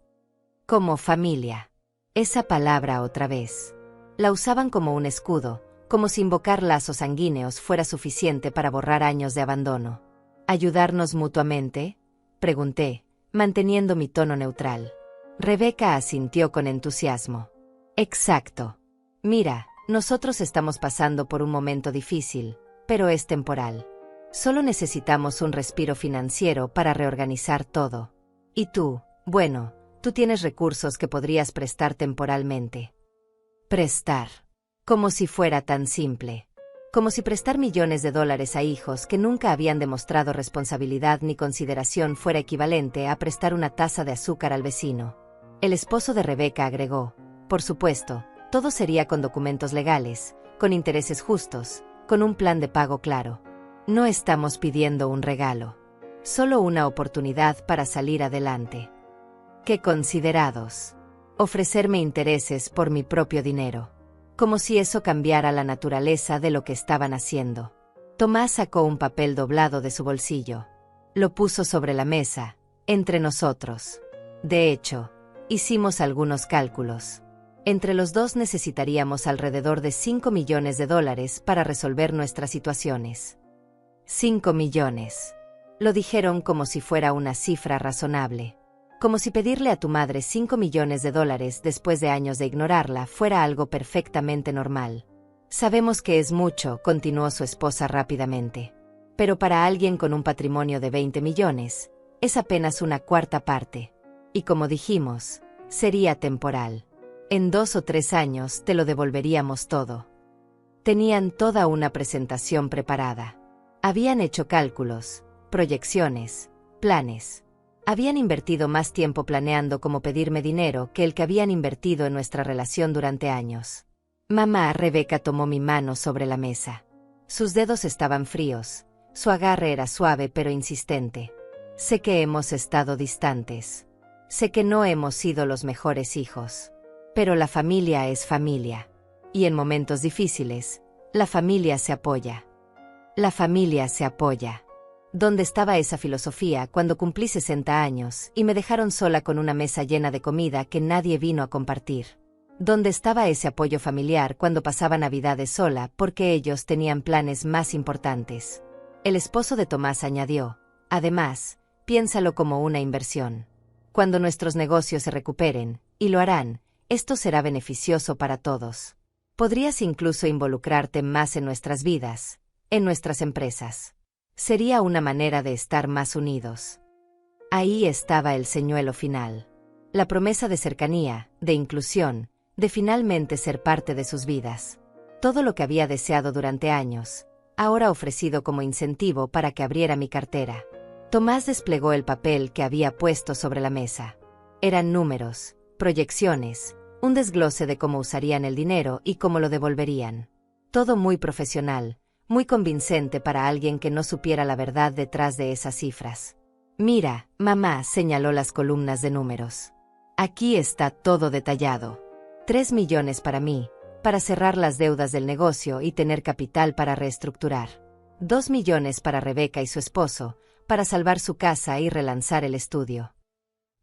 Como familia. Esa palabra otra vez. La usaban como un escudo, como si invocar lazos sanguíneos fuera suficiente para borrar años de abandono. ¿Ayudarnos mutuamente?, pregunté, manteniendo mi tono neutral. Rebeca asintió con entusiasmo. Exacto. Mira, nosotros estamos pasando por un momento difícil, pero es temporal. Solo necesitamos un respiro financiero para reorganizar todo. Y tú, bueno, tú tienes recursos que podrías prestar temporalmente. Prestar. Como si fuera tan simple. Como si prestar millones de dólares a hijos que nunca habían demostrado responsabilidad ni consideración fuera equivalente a prestar una taza de azúcar al vecino. El esposo de Rebeca agregó: por supuesto, todo sería con documentos legales, con intereses justos, con un plan de pago claro. No estamos pidiendo un regalo. Solo una oportunidad para salir adelante. ¡Qué considerados! Ofrecerme intereses por mi propio dinero. Como si eso cambiara la naturaleza de lo que estaban haciendo. Tomás sacó un papel doblado de su bolsillo. Lo puso sobre la mesa, entre nosotros. De hecho, hicimos algunos cálculos. Entre los dos necesitaríamos alrededor de $5 millones para resolver nuestras situaciones. 5 millones. Lo dijeron como si fuera una cifra razonable. Como si pedirle a tu madre $5 millones después de años de ignorarla fuera algo perfectamente normal. Sabemos que es mucho, continuó su esposa rápidamente. Pero para alguien con un patrimonio de 20 millones, es apenas una cuarta parte. Y como dijimos, sería temporal. En 2 o 3 años te lo devolveríamos todo. Tenían toda una presentación preparada. Habían hecho cálculos, proyecciones, planes. Habían invertido más tiempo planeando cómo pedirme dinero que el que habían invertido en nuestra relación durante años. Mamá, Rebeca tomó mi mano sobre la mesa. Sus dedos estaban fríos, su agarre era suave pero insistente. Sé que hemos estado distantes. Sé que no hemos sido los mejores hijos. Pero la familia es familia. Y en momentos difíciles, la familia se apoya. La familia se apoya. ¿Dónde estaba esa filosofía cuando cumplí 60 años y me dejaron sola con una mesa llena de comida que nadie vino a compartir? ¿Dónde estaba ese apoyo familiar cuando pasaba Navidades sola porque ellos tenían planes más importantes? El esposo de Tomás añadió: además, piénsalo como una inversión. Cuando nuestros negocios se recuperen, y lo harán, esto será beneficioso para todos. Podrías incluso involucrarte más en nuestras vidas, en nuestras empresas. Sería una manera de estar más unidos. Ahí estaba el señuelo final. La promesa de cercanía, de inclusión, de finalmente ser parte de sus vidas. Todo lo que había deseado durante años, ahora ofrecido como incentivo para que abriera mi cartera. Tomás desplegó el papel que había puesto sobre la mesa. Eran números, proyecciones, un desglose de cómo usarían el dinero y cómo lo devolverían. Todo muy profesional, muy convincente para alguien que no supiera la verdad detrás de esas cifras. Mira, mamá señaló las columnas de números. Aquí está todo detallado. 3 millones para mí, para cerrar las deudas del negocio y tener capital para reestructurar. 2 millones para Rebeca y su esposo, para salvar su casa y relanzar el estudio.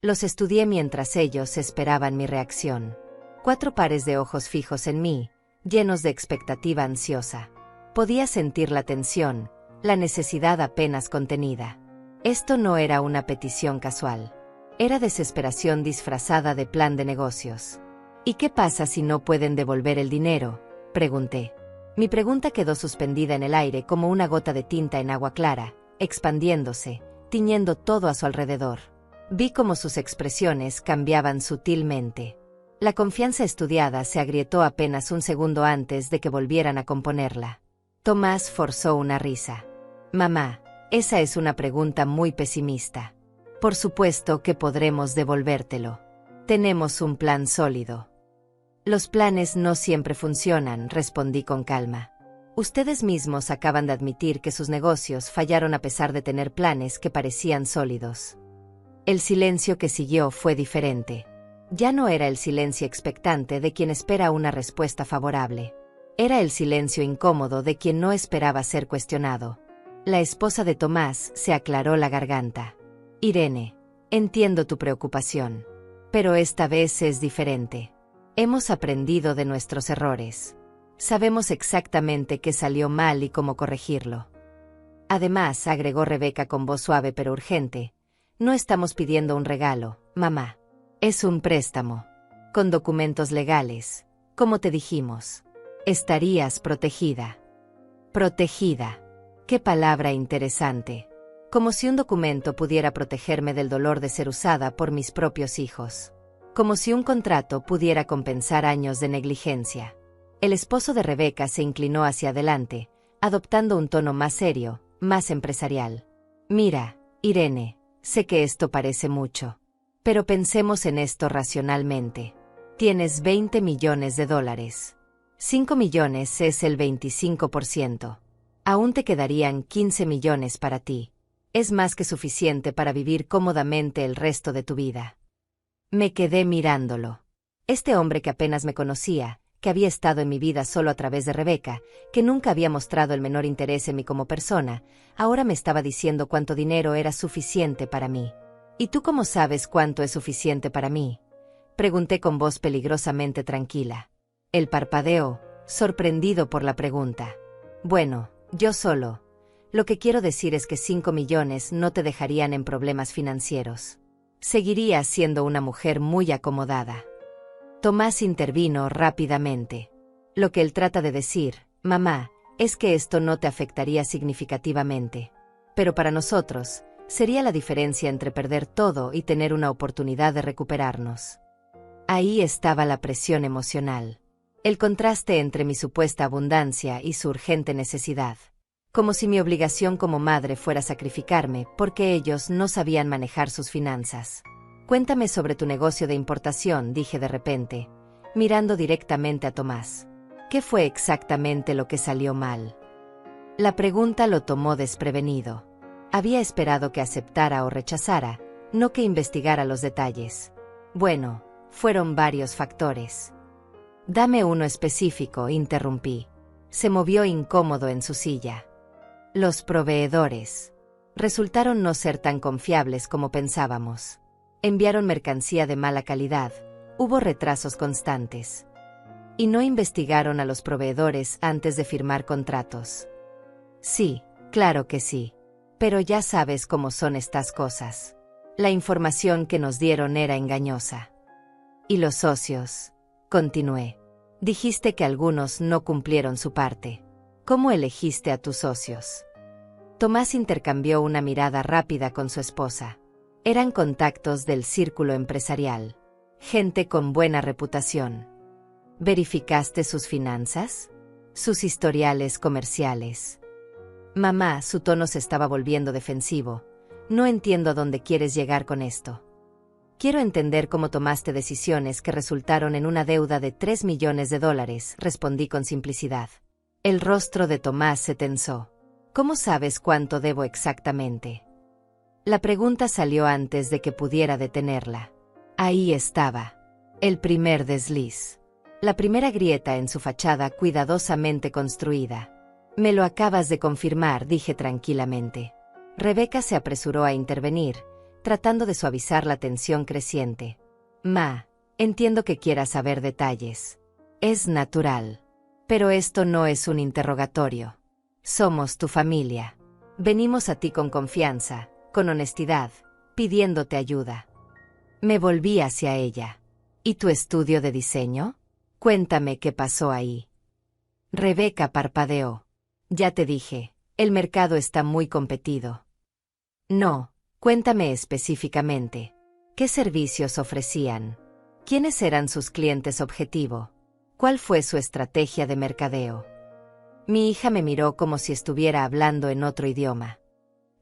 Los estudié mientras ellos esperaban mi reacción. 4 pares de ojos fijos en mí, llenos de expectativa ansiosa. Podía sentir la tensión, la necesidad apenas contenida. Esto no era una petición casual. Era desesperación disfrazada de plan de negocios. ¿Y qué pasa si no pueden devolver el dinero?, pregunté. Mi pregunta quedó suspendida en el aire como una gota de tinta en agua clara, expandiéndose, tiñendo todo a su alrededor. Vi cómo sus expresiones cambiaban sutilmente. La confianza estudiada se agrietó apenas un segundo antes de que volvieran a componerla. Tomás forzó una risa. Mamá, esa es una pregunta muy pesimista. Por supuesto que podremos devolvértelo. Tenemos un plan sólido. Los planes no siempre funcionan, respondí con calma. Ustedes mismos acaban de admitir que sus negocios fallaron a pesar de tener planes que parecían sólidos. El silencio que siguió fue diferente. Ya no era el silencio expectante de quien espera una respuesta favorable. Era el silencio incómodo de quien no esperaba ser cuestionado. La esposa de Tomás se aclaró la garganta. Irene, entiendo tu preocupación. Pero esta vez es diferente. Hemos aprendido de nuestros errores. Sabemos exactamente qué salió mal y cómo corregirlo. Además, agregó Rebeca con voz suave pero urgente, no estamos pidiendo un regalo, mamá. Es un préstamo. Con documentos legales. Como te dijimos. Estarías protegida. Protegida. Qué palabra interesante. Como si un documento pudiera protegerme del dolor de ser usada por mis propios hijos. Como si un contrato pudiera compensar años de negligencia. El esposo de Rebeca se inclinó hacia adelante, adoptando un tono más serio, más empresarial. Mira, Irene, sé que esto parece mucho. Pero pensemos en esto racionalmente. Tienes 20 millones de dólares. 5 millones es el 25%. Aún te quedarían 15 millones para ti. Es más que suficiente para vivir cómodamente el resto de tu vida. Me quedé mirándolo. Este hombre que apenas me conocía, que había estado en mi vida solo a través de Rebeca, que nunca había mostrado el menor interés en mí como persona, ahora me estaba diciendo cuánto dinero era suficiente para mí. ¿Y tú cómo sabes cuánto es suficiente para mí? Pregunté con voz peligrosamente tranquila. Él parpadeó, sorprendido por la pregunta. Bueno, yo solo. Lo que quiero decir es que 5 millones no te dejarían en problemas financieros. Seguirías siendo una mujer muy acomodada. Tomás intervino rápidamente. Lo que él trata de decir, mamá, es que esto no te afectaría significativamente. Pero para nosotros, sería la diferencia entre perder todo y tener una oportunidad de recuperarnos. Ahí estaba la presión emocional. El contraste entre mi supuesta abundancia y su urgente necesidad. Como si mi obligación como madre fuera sacrificarme porque ellos no sabían manejar sus finanzas. Cuéntame sobre tu negocio de importación, dije de repente, mirando directamente a Tomás. ¿Qué fue exactamente lo que salió mal? La pregunta lo tomó desprevenido. Había esperado que aceptara o rechazara, no que investigara los detalles. Bueno, fueron varios factores. Dame uno específico, interrumpí. Se movió incómodo en su silla. Los proveedores. Resultaron no ser tan confiables como pensábamos. Enviaron mercancía de mala calidad, hubo retrasos constantes. Y no investigaron a los proveedores antes de firmar contratos. Sí, claro que sí. Pero ya sabes cómo son estas cosas. La información que nos dieron era engañosa. ¿Y los socios? Continué. Dijiste que algunos no cumplieron su parte. ¿Cómo elegiste a tus socios? Tomás intercambió una mirada rápida con su esposa. Eran contactos del círculo empresarial. Gente con buena reputación. ¿Verificaste sus finanzas? ¿Sus historiales comerciales? Mamá, su tono se estaba volviendo defensivo. No entiendo a dónde quieres llegar con esto. Quiero entender cómo tomaste decisiones que resultaron en una deuda de 3 millones de dólares, respondí con simplicidad. El rostro de Tomás se tensó. ¿Cómo sabes cuánto debo exactamente? La pregunta salió antes de que pudiera detenerla. Ahí estaba. El primer desliz. La primera grieta en su fachada cuidadosamente construida. Me lo acabas de confirmar, dije tranquilamente. Rebeca se apresuró a intervenir, tratando de suavizar la tensión creciente. Ma, entiendo que quieras saber detalles. Es natural. Pero esto no es un interrogatorio. Somos tu familia. Venimos a ti con confianza, con honestidad, pidiéndote ayuda. Me volví hacia ella. ¿Y tu estudio de diseño? Cuéntame qué pasó ahí. Rebeca parpadeó. Ya te dije, el mercado está muy competido. No, cuéntame específicamente. ¿Qué servicios ofrecían? ¿Quiénes eran sus clientes objetivo? ¿Cuál fue su estrategia de mercadeo? Mi hija me miró como si estuviera hablando en otro idioma.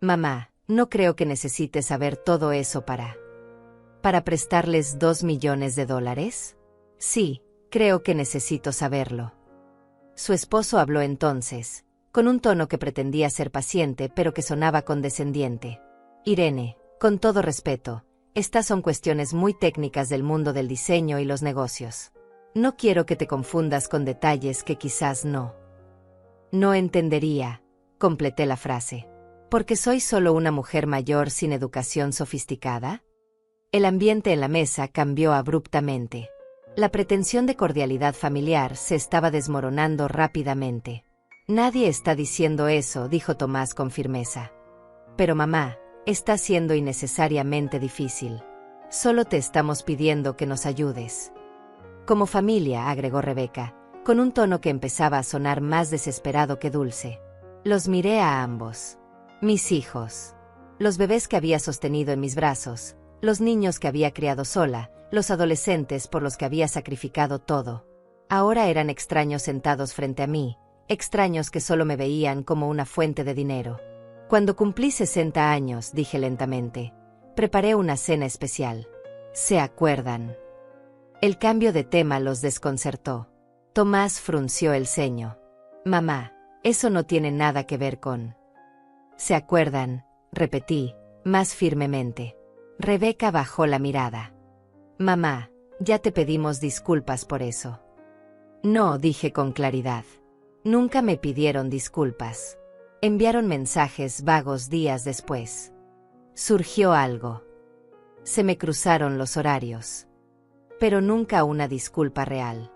Mamá, no creo que necesites saber todo eso ¿Para prestarles 2 millones de dólares? Sí, creo que necesito saberlo. Su esposo habló entonces, con un tono que pretendía ser paciente pero que sonaba condescendiente. Irene, con todo respeto, estas son cuestiones muy técnicas del mundo del diseño y los negocios. No quiero que te confundas con detalles que quizás no entendería, completé la frase. ¿Porque soy solo una mujer mayor sin educación sofisticada? El ambiente en la mesa cambió abruptamente. La pretensión de cordialidad familiar se estaba desmoronando rápidamente. Nadie está diciendo eso, dijo Tomás con firmeza. Pero mamá, está siendo innecesariamente difícil. Solo te estamos pidiendo que nos ayudes. Como familia, agregó Rebeca, con un tono que empezaba a sonar más desesperado que dulce. Los miré a ambos. Mis hijos. Los bebés que había sostenido en mis brazos, los niños que había criado sola, los adolescentes por los que había sacrificado todo. Ahora eran extraños sentados frente a mí, extraños que solo me veían como una fuente de dinero. Cuando cumplí 60 años, dije lentamente, preparé una cena especial. ¿Se acuerdan? El cambio de tema los desconcertó. Tomás frunció el ceño. Mamá, eso no tiene nada que ver con... ¿Se acuerdan? Repetí, más firmemente. Rebeca bajó la mirada. Mamá, ya te pedimos disculpas por eso. No, dije con claridad. Nunca me pidieron disculpas. Enviaron mensajes vagos días después. Surgió algo. Se me cruzaron los horarios. Pero nunca una disculpa real.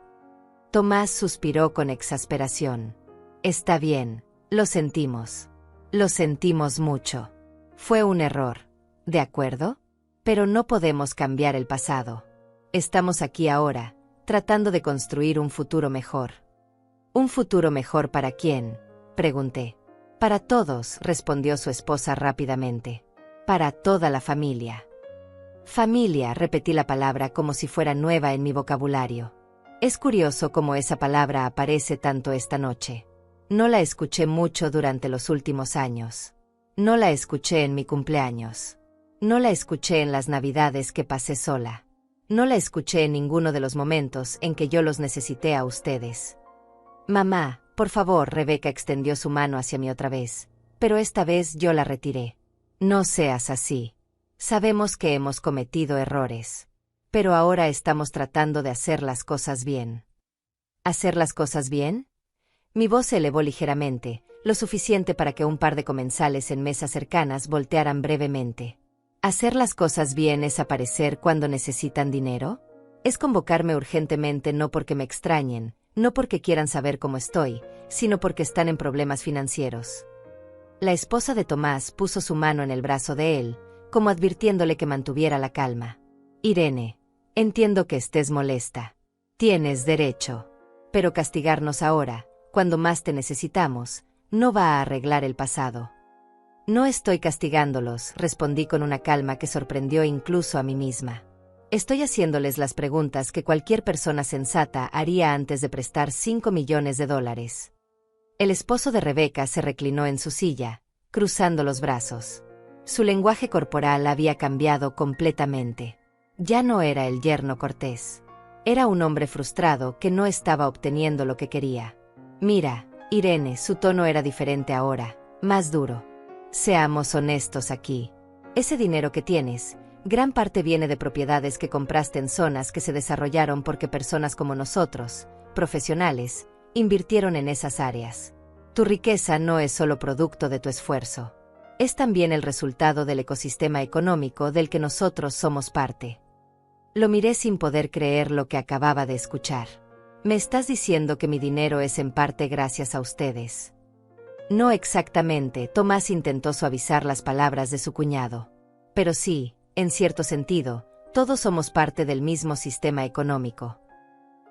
Tomás suspiró con exasperación. Está bien, lo sentimos. Lo sentimos mucho. Fue un error, ¿de acuerdo? Pero no podemos cambiar el pasado. Estamos aquí ahora, tratando de construir un futuro mejor. ¿Un futuro mejor para quién?, pregunté. Para todos, respondió su esposa rápidamente. Para toda la familia. Familia, repetí la palabra como si fuera nueva en mi vocabulario. Es curioso cómo esa palabra aparece tanto esta noche. No la escuché mucho durante los últimos años. No la escuché en mi cumpleaños. No la escuché en las navidades que pasé sola. No la escuché en ninguno de los momentos en que yo los necesité a ustedes. Mamá, por favor, Rebeca extendió su mano hacia mí otra vez, pero esta vez yo la retiré. No seas así. Sabemos que hemos cometido errores. Pero ahora estamos tratando de hacer las cosas bien. ¿Hacer las cosas bien? Mi voz se elevó ligeramente, lo suficiente para que un par de comensales en mesas cercanas voltearan brevemente. ¿Hacer las cosas bien es aparecer cuando necesitan dinero? Es convocarme urgentemente no porque me extrañen, no porque quieran saber cómo estoy, sino porque están en problemas financieros. La esposa de Tomás puso su mano en el brazo de él, como advirtiéndole que mantuviera la calma. Irene, entiendo que estés molesta. Tienes derecho. Pero castigarnos ahora, cuando más te necesitamos, no va a arreglar el pasado. No estoy castigándolos, respondí con una calma que sorprendió incluso a mí misma. Estoy haciéndoles las preguntas que cualquier persona sensata haría antes de prestar $5 millones. El esposo de Rebeca se reclinó en su silla, cruzando los brazos. Su lenguaje corporal había cambiado completamente. Ya no era el yerno cortés. Era un hombre frustrado que no estaba obteniendo lo que quería. Mira, Irene, su tono era diferente ahora, más duro. Seamos honestos aquí. Ese dinero que tienes, gran parte viene de propiedades que compraste en zonas que se desarrollaron porque personas como nosotros, profesionales, invirtieron en esas áreas. Tu riqueza no es solo producto de tu esfuerzo. Es también el resultado del ecosistema económico del que nosotros somos parte. Lo miré sin poder creer lo que acababa de escuchar. ¿Me estás diciendo que mi dinero es en parte gracias a ustedes? No exactamente, Tomás intentó suavizar las palabras de su cuñado. Pero sí, en cierto sentido, todos somos parte del mismo sistema económico.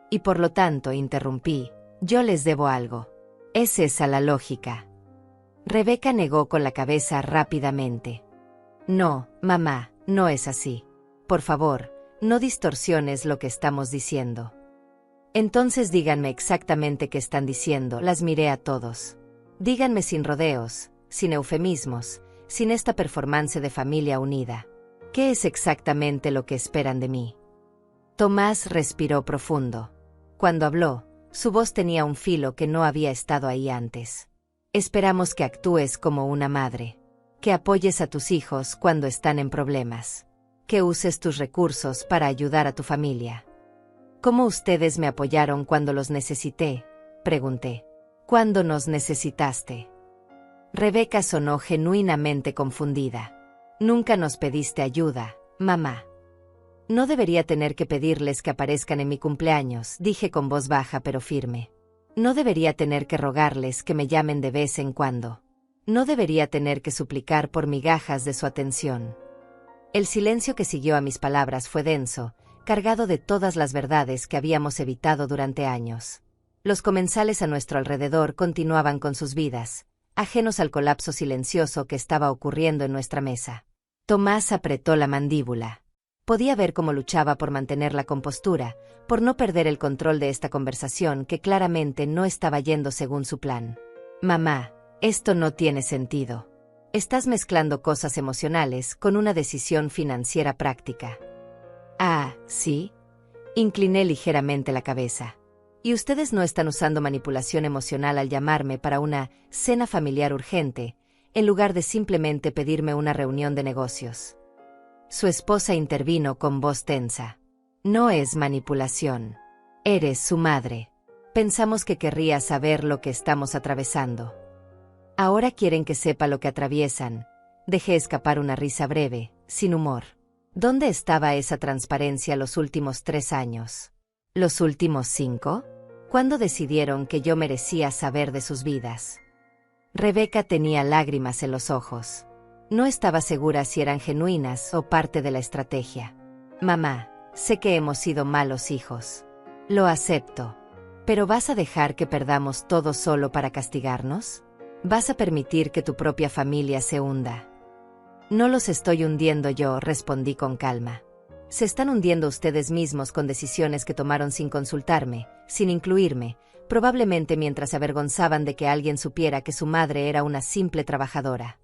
Y por lo tanto, interrumpí, yo les debo algo. ¿Es esa la lógica? Rebeca negó con la cabeza rápidamente. No, mamá, no es así. Por favor, no distorsiones lo que estamos diciendo. Entonces díganme exactamente qué están diciendo, las miré a todos. Díganme sin rodeos, sin eufemismos, sin esta performance de familia unida. ¿Qué es exactamente lo que esperan de mí? Tomás respiró profundo. Cuando habló, su voz tenía un filo que no había estado ahí antes. Esperamos que actúes como una madre, que apoyes a tus hijos cuando están en problemas, que uses tus recursos para ayudar a tu familia. ¿Cómo ustedes me apoyaron cuando los necesité?, pregunté. ¿Cuándo nos necesitaste? Rebeca sonó genuinamente confundida. Nunca nos pediste ayuda, mamá. No debería tener que pedirles que aparezcan en mi cumpleaños, dije con voz baja pero firme. No debería tener que rogarles que me llamen de vez en cuando. No debería tener que suplicar por migajas de su atención. El silencio que siguió a mis palabras fue denso, cargado de todas las verdades que habíamos evitado durante años. Los comensales a nuestro alrededor continuaban con sus vidas, ajenos al colapso silencioso que estaba ocurriendo en nuestra mesa. Tomás apretó la mandíbula. Podía ver cómo luchaba por mantener la compostura, por no perder el control de esta conversación que claramente no estaba yendo según su plan. Mamá, esto no tiene sentido. Estás mezclando cosas emocionales con una decisión financiera práctica. Ah, ¿sí? Incliné ligeramente la cabeza. Y ustedes no están usando manipulación emocional al llamarme para una cena familiar urgente, en lugar de simplemente pedirme una reunión de negocios. Su esposa intervino con voz tensa. No es manipulación. Eres su madre. Pensamos que querría saber lo que estamos atravesando. Ahora quieren que sepa lo que atraviesan. Dejé escapar una risa breve, sin humor. ¿Dónde estaba esa transparencia los últimos 3 años? ¿Los últimos 5? ¿Cuándo decidieron que yo merecía saber de sus vidas? Rebeca tenía lágrimas en los ojos. No estaba segura si eran genuinas o parte de la estrategia. Mamá, sé que hemos sido malos hijos. Lo acepto. ¿Pero vas a dejar que perdamos todo solo para castigarnos? ¿Vas a permitir que tu propia familia se hunda? No los estoy hundiendo yo, respondí con calma. Se están hundiendo ustedes mismos con decisiones que tomaron sin consultarme, sin incluirme, probablemente mientras se avergonzaban de que alguien supiera que su madre era una simple trabajadora.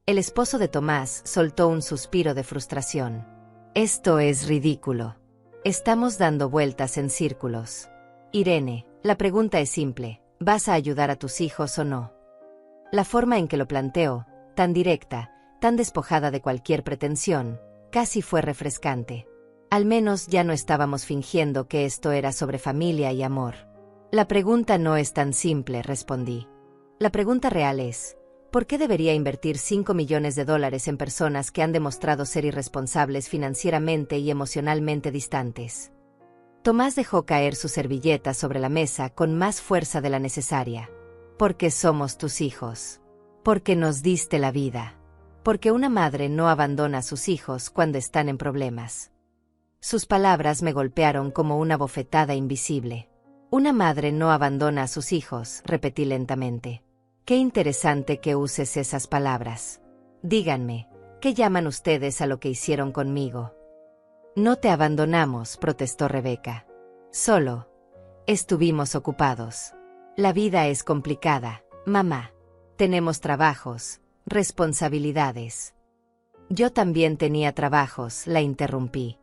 El esposo de Tomás soltó un suspiro de frustración. Esto es ridículo. Estamos dando vueltas en círculos. Irene, la pregunta es simple, ¿vas a ayudar a tus hijos o no? La forma en que lo planteó, tan directa, tan despojada de cualquier pretensión, casi fue refrescante. Al menos ya no estábamos fingiendo que esto era sobre familia y amor. La pregunta no es tan simple, respondí. La pregunta real es, ¿por qué debería invertir $5 millones en personas que han demostrado ser irresponsables financieramente y emocionalmente distantes? Tomás dejó caer su servilleta sobre la mesa con más fuerza de la necesaria. Porque somos tus hijos. Porque nos diste la vida. Porque una madre no abandona a sus hijos cuando están en problemas. Sus palabras me golpearon como una bofetada invisible. Una madre no abandona a sus hijos, repetí lentamente. Qué interesante que uses esas palabras. Díganme, ¿qué llaman ustedes a lo que hicieron conmigo? No te abandonamos, protestó Rebeca. Solo estuvimos ocupados. La vida es complicada, mamá. Tenemos trabajos, responsabilidades. Yo también tenía trabajos, la interrumpí.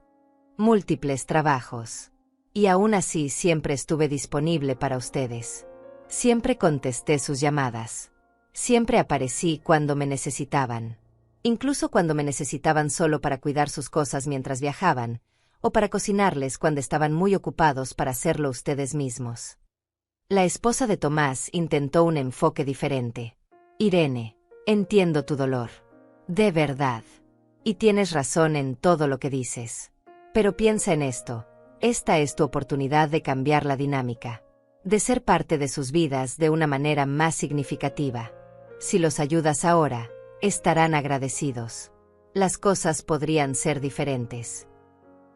Múltiples trabajos. Y aún así siempre estuve disponible para ustedes. Siempre contesté sus llamadas. Siempre aparecí cuando me necesitaban. Incluso cuando me necesitaban solo para cuidar sus cosas mientras viajaban, o para cocinarles cuando estaban muy ocupados para hacerlo ustedes mismos. La esposa de Tomás intentó un enfoque diferente. Irene, entiendo tu dolor. De verdad. Y tienes razón en todo lo que dices. Pero piensa en esto. Esta es tu oportunidad de cambiar la dinámica. De ser parte de sus vidas de una manera más significativa. Si los ayudas ahora, estarán agradecidos. Las cosas podrían ser diferentes.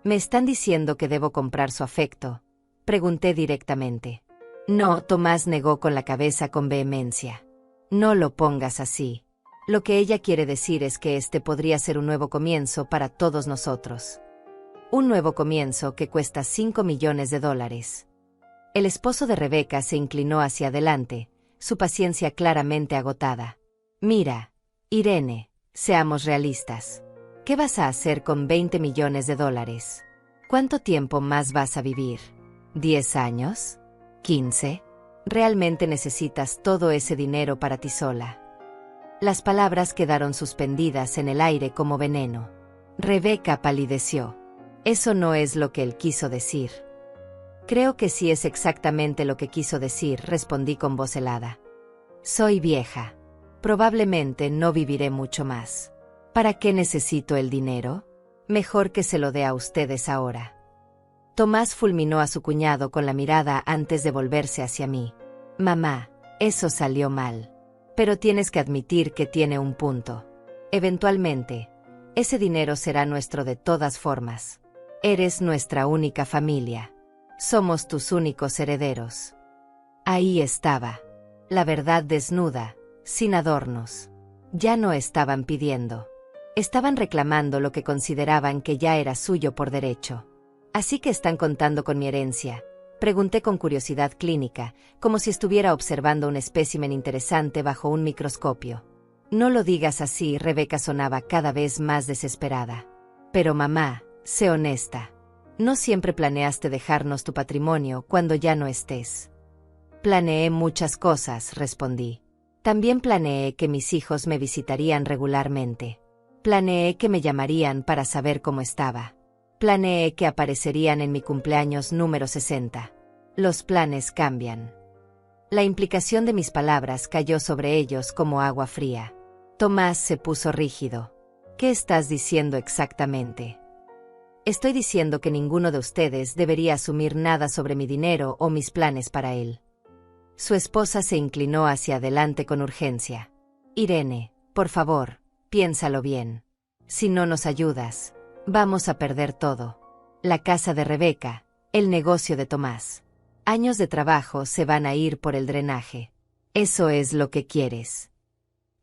¿Me están diciendo que debo comprar su afecto?, pregunté directamente. No, Tomás negó con la cabeza con vehemencia. No lo pongas así. Lo que ella quiere decir es que este podría ser un nuevo comienzo para todos nosotros. Un nuevo comienzo que cuesta $5 millones. El esposo de Rebeca se inclinó hacia adelante, su paciencia claramente agotada. Mira, Irene, seamos realistas. ¿Qué vas a hacer con $20 millones? ¿Cuánto tiempo más vas a vivir? ¿10 años? ¿15? ¿Realmente necesitas todo ese dinero para ti sola? Las palabras quedaron suspendidas en el aire como veneno. Rebeca palideció. Eso no es lo que él quiso decir. Creo que sí es exactamente lo que quiso decir, respondí con voz helada. Soy vieja. Probablemente no viviré mucho más. ¿Para qué necesito el dinero? Mejor que se lo dé a ustedes ahora. Tomás fulminó a su cuñado con la mirada antes de volverse hacia mí. Mamá, eso salió mal. Pero tienes que admitir que tiene un punto. Eventualmente, ese dinero será nuestro de todas formas. Eres nuestra única familia. Somos tus únicos herederos. Ahí estaba. La verdad desnuda, sin adornos. Ya no estaban pidiendo. Estaban reclamando lo que consideraban que ya era suyo por derecho. ¿Así que están contando con mi herencia? Pregunté con curiosidad clínica, como si estuviera observando un espécimen interesante bajo un microscopio. No lo digas así, Rebeca sonaba cada vez más desesperada. Pero mamá, sé honesta. No siempre planeaste dejarnos tu patrimonio cuando ya no estés. Planeé muchas cosas, respondí. También planeé que mis hijos me visitarían regularmente. Planeé que me llamarían para saber cómo estaba. Planeé que aparecerían en mi cumpleaños número 60. Los planes cambian. La implicación de mis palabras cayó sobre ellos como agua fría. Tomás se puso rígido. ¿Qué estás diciendo exactamente? Estoy diciendo que ninguno de ustedes debería asumir nada sobre mi dinero o mis planes para él. Su esposa se inclinó hacia adelante con urgencia. Irene, por favor, piénsalo bien. Si no nos ayudas, vamos a perder todo. La casa de Rebeca, el negocio de Tomás. Años de trabajo se van a ir por el drenaje. Eso es lo que quieres.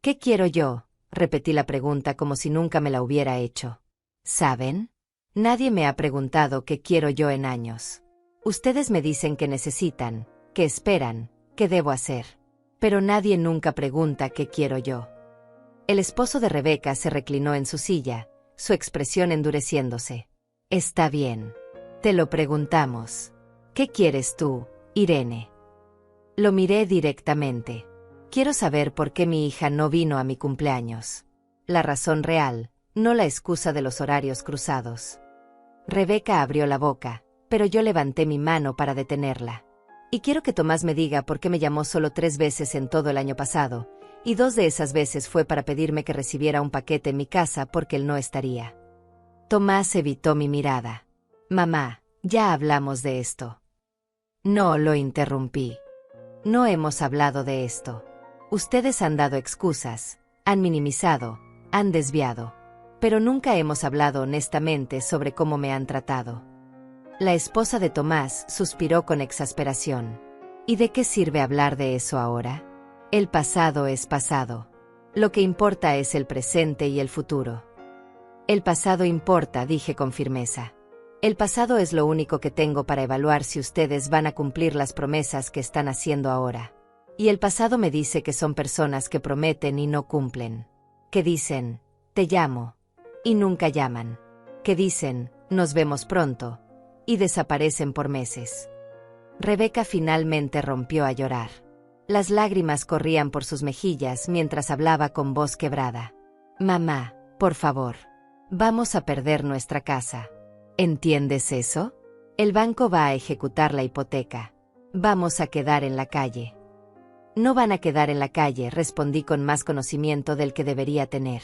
¿Qué quiero yo? Repetí la pregunta como si nunca me la hubiera hecho. ¿Saben? Nadie me ha preguntado qué quiero yo en años. Ustedes me dicen que necesitan, que esperan, que debo hacer. Pero nadie nunca pregunta qué quiero yo. El esposo de Rebeca se reclinó en su silla, su expresión endureciéndose. Está bien. Te lo preguntamos. ¿Qué quieres tú, Irene? Lo miré directamente. Quiero saber por qué mi hija no vino a mi cumpleaños. La razón real, no la excusa de los horarios cruzados. Rebeca abrió la boca, pero yo levanté mi mano para detenerla. Y quiero que Tomás me diga por qué me llamó solo 3 veces en todo el año pasado, y 2 de esas veces fue para pedirme que recibiera un paquete en mi casa porque él no estaría. Tomás evitó mi mirada. Mamá, ya hablamos de esto. No, lo interrumpí. No hemos hablado de esto. Ustedes han dado excusas, han minimizado, han desviado. Pero nunca hemos hablado honestamente sobre cómo me han tratado. La esposa de Tomás suspiró con exasperación. ¿Y de qué sirve hablar de eso ahora? El pasado es pasado. Lo que importa es el presente y el futuro. El pasado importa, dije con firmeza. El pasado es lo único que tengo para evaluar si ustedes van a cumplir las promesas que están haciendo ahora. Y el pasado me dice que son personas que prometen y no cumplen. Que dicen, te llamo, y nunca llaman. Que dicen, nos vemos pronto, y desaparecen por meses. Rebeca finalmente rompió a llorar. Las lágrimas corrían por sus mejillas mientras hablaba con voz quebrada. Mamá, por favor. Vamos a perder nuestra casa. ¿Entiendes eso? El banco va a ejecutar la hipoteca. Vamos a quedar en la calle. No van a quedar en la calle, respondí con más conocimiento del que debería tener.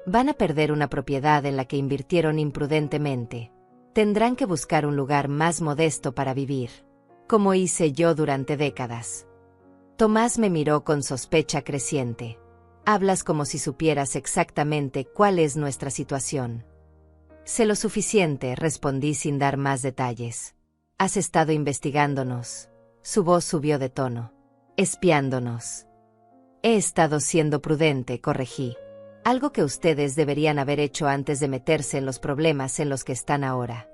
Van a perder una propiedad en la que invirtieron imprudentemente. Tendrán que buscar un lugar más modesto para vivir, como hice yo durante décadas. Tomás me miró con sospecha creciente. Hablas como si supieras exactamente cuál es nuestra situación. Sé lo suficiente, respondí sin dar más detalles. Has estado investigándonos. Su voz subió de tono. Espiándonos. He estado siendo prudente, corregí. Algo que ustedes deberían haber hecho antes de meterse en los problemas en los que están ahora.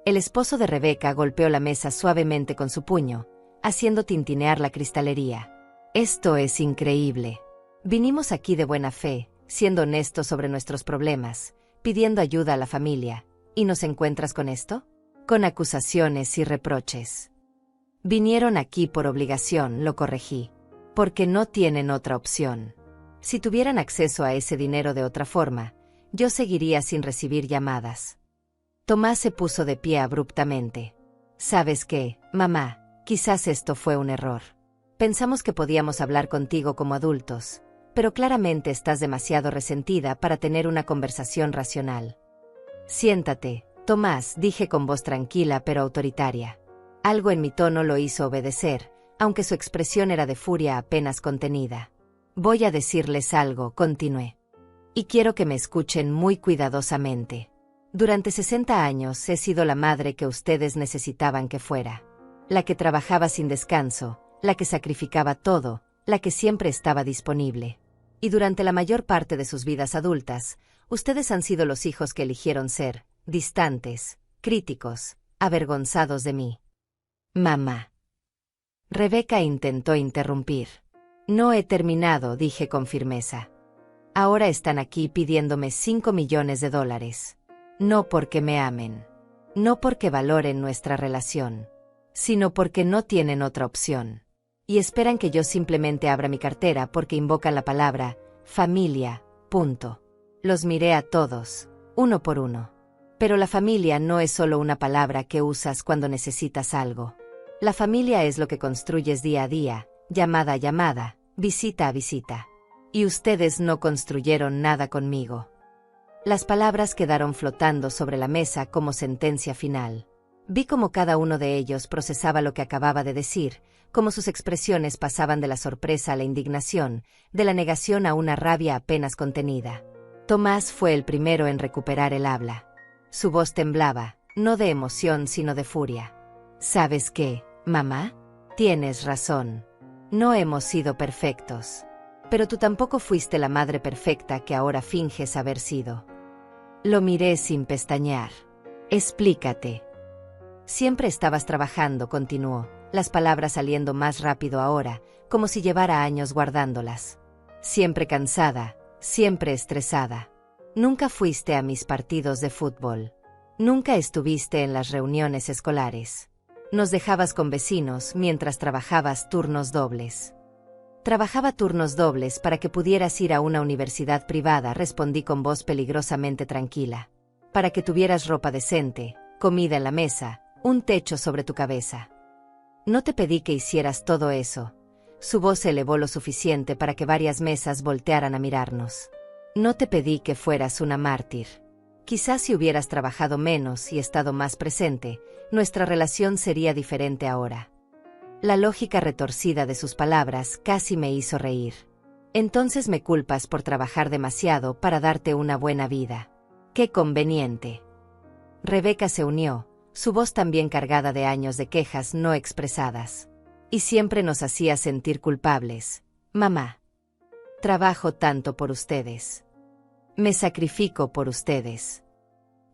El esposo de Rebeca golpeó la mesa suavemente con su puño, haciendo tintinear la cristalería. Esto es increíble. Vinimos aquí de buena fe, siendo honestos sobre nuestros problemas, pidiendo ayuda a la familia, ¿y nos encuentras con esto? Con acusaciones y reproches. Vinieron aquí por obligación, lo corregí, porque no tienen otra opción. Si tuvieran acceso a ese dinero de otra forma, yo seguiría sin recibir llamadas. Tomás se puso de pie abruptamente. ¿Sabes qué, mamá? Quizás esto fue un error. Pensamos que podíamos hablar contigo como adultos, pero claramente estás demasiado resentida para tener una conversación racional. Siéntate, Tomás, dije con voz tranquila pero autoritaria. Algo en mi tono lo hizo obedecer, aunque su expresión era de furia apenas contenida. Voy a decirles algo, continué. Y quiero que me escuchen muy cuidadosamente. Durante 60 años he sido la madre que ustedes necesitaban que fuera. La que trabajaba sin descanso, la que sacrificaba todo, la que siempre estaba disponible. Y durante la mayor parte de sus vidas adultas, ustedes han sido los hijos que eligieron ser, distantes, críticos, avergonzados de mí. Mamá. Rebeca intentó interrumpir. No he terminado, dije con firmeza. Ahora están aquí pidiéndome 5 millones de dólares. No porque me amen. No porque valoren nuestra relación. Sino porque no tienen otra opción. Y esperan que yo simplemente abra mi cartera porque invocan la palabra familia, punto. Los miré a todos, uno por uno. Pero la familia no es solo una palabra que usas cuando necesitas algo. La familia es lo que construyes día a día, llamada a llamada, visita a visita. Y ustedes no construyeron nada conmigo. Las palabras quedaron flotando sobre la mesa como sentencia final. Vi cómo cada uno de ellos procesaba lo que acababa de decir, cómo sus expresiones pasaban de la sorpresa a la indignación, de la negación a una rabia apenas contenida. Tomás fue el primero en recuperar el habla. Su voz temblaba, no de emoción sino de furia. ¿Sabes qué, mamá? Tienes razón. No hemos sido perfectos. Pero tú tampoco fuiste la madre perfecta que ahora finges haber sido. Lo miré sin pestañear. Explícate. Siempre estabas trabajando, continuó, las palabras saliendo más rápido ahora, como si llevara años guardándolas. Siempre cansada, siempre estresada. Nunca fuiste a mis partidos de fútbol. Nunca estuviste en las reuniones escolares. Nos dejabas con vecinos mientras trabajabas turnos dobles. Trabajaba turnos dobles para que pudieras ir a una universidad privada, respondí con voz peligrosamente tranquila. Para que tuvieras ropa decente, comida en la mesa, un techo sobre tu cabeza. No te pedí que hicieras todo eso. Su voz se elevó lo suficiente para que varias mesas voltearan a mirarnos. No te pedí que fueras una mártir. Quizás si hubieras trabajado menos y estado más presente, nuestra relación sería diferente ahora. La lógica retorcida de sus palabras casi me hizo reír. Entonces me culpas por trabajar demasiado para darte una buena vida. ¡Qué conveniente! Rebeca se unió, su voz también cargada de años de quejas no expresadas. Y siempre nos hacía sentir culpables. Mamá. Trabajo tanto por ustedes. Me sacrifico por ustedes.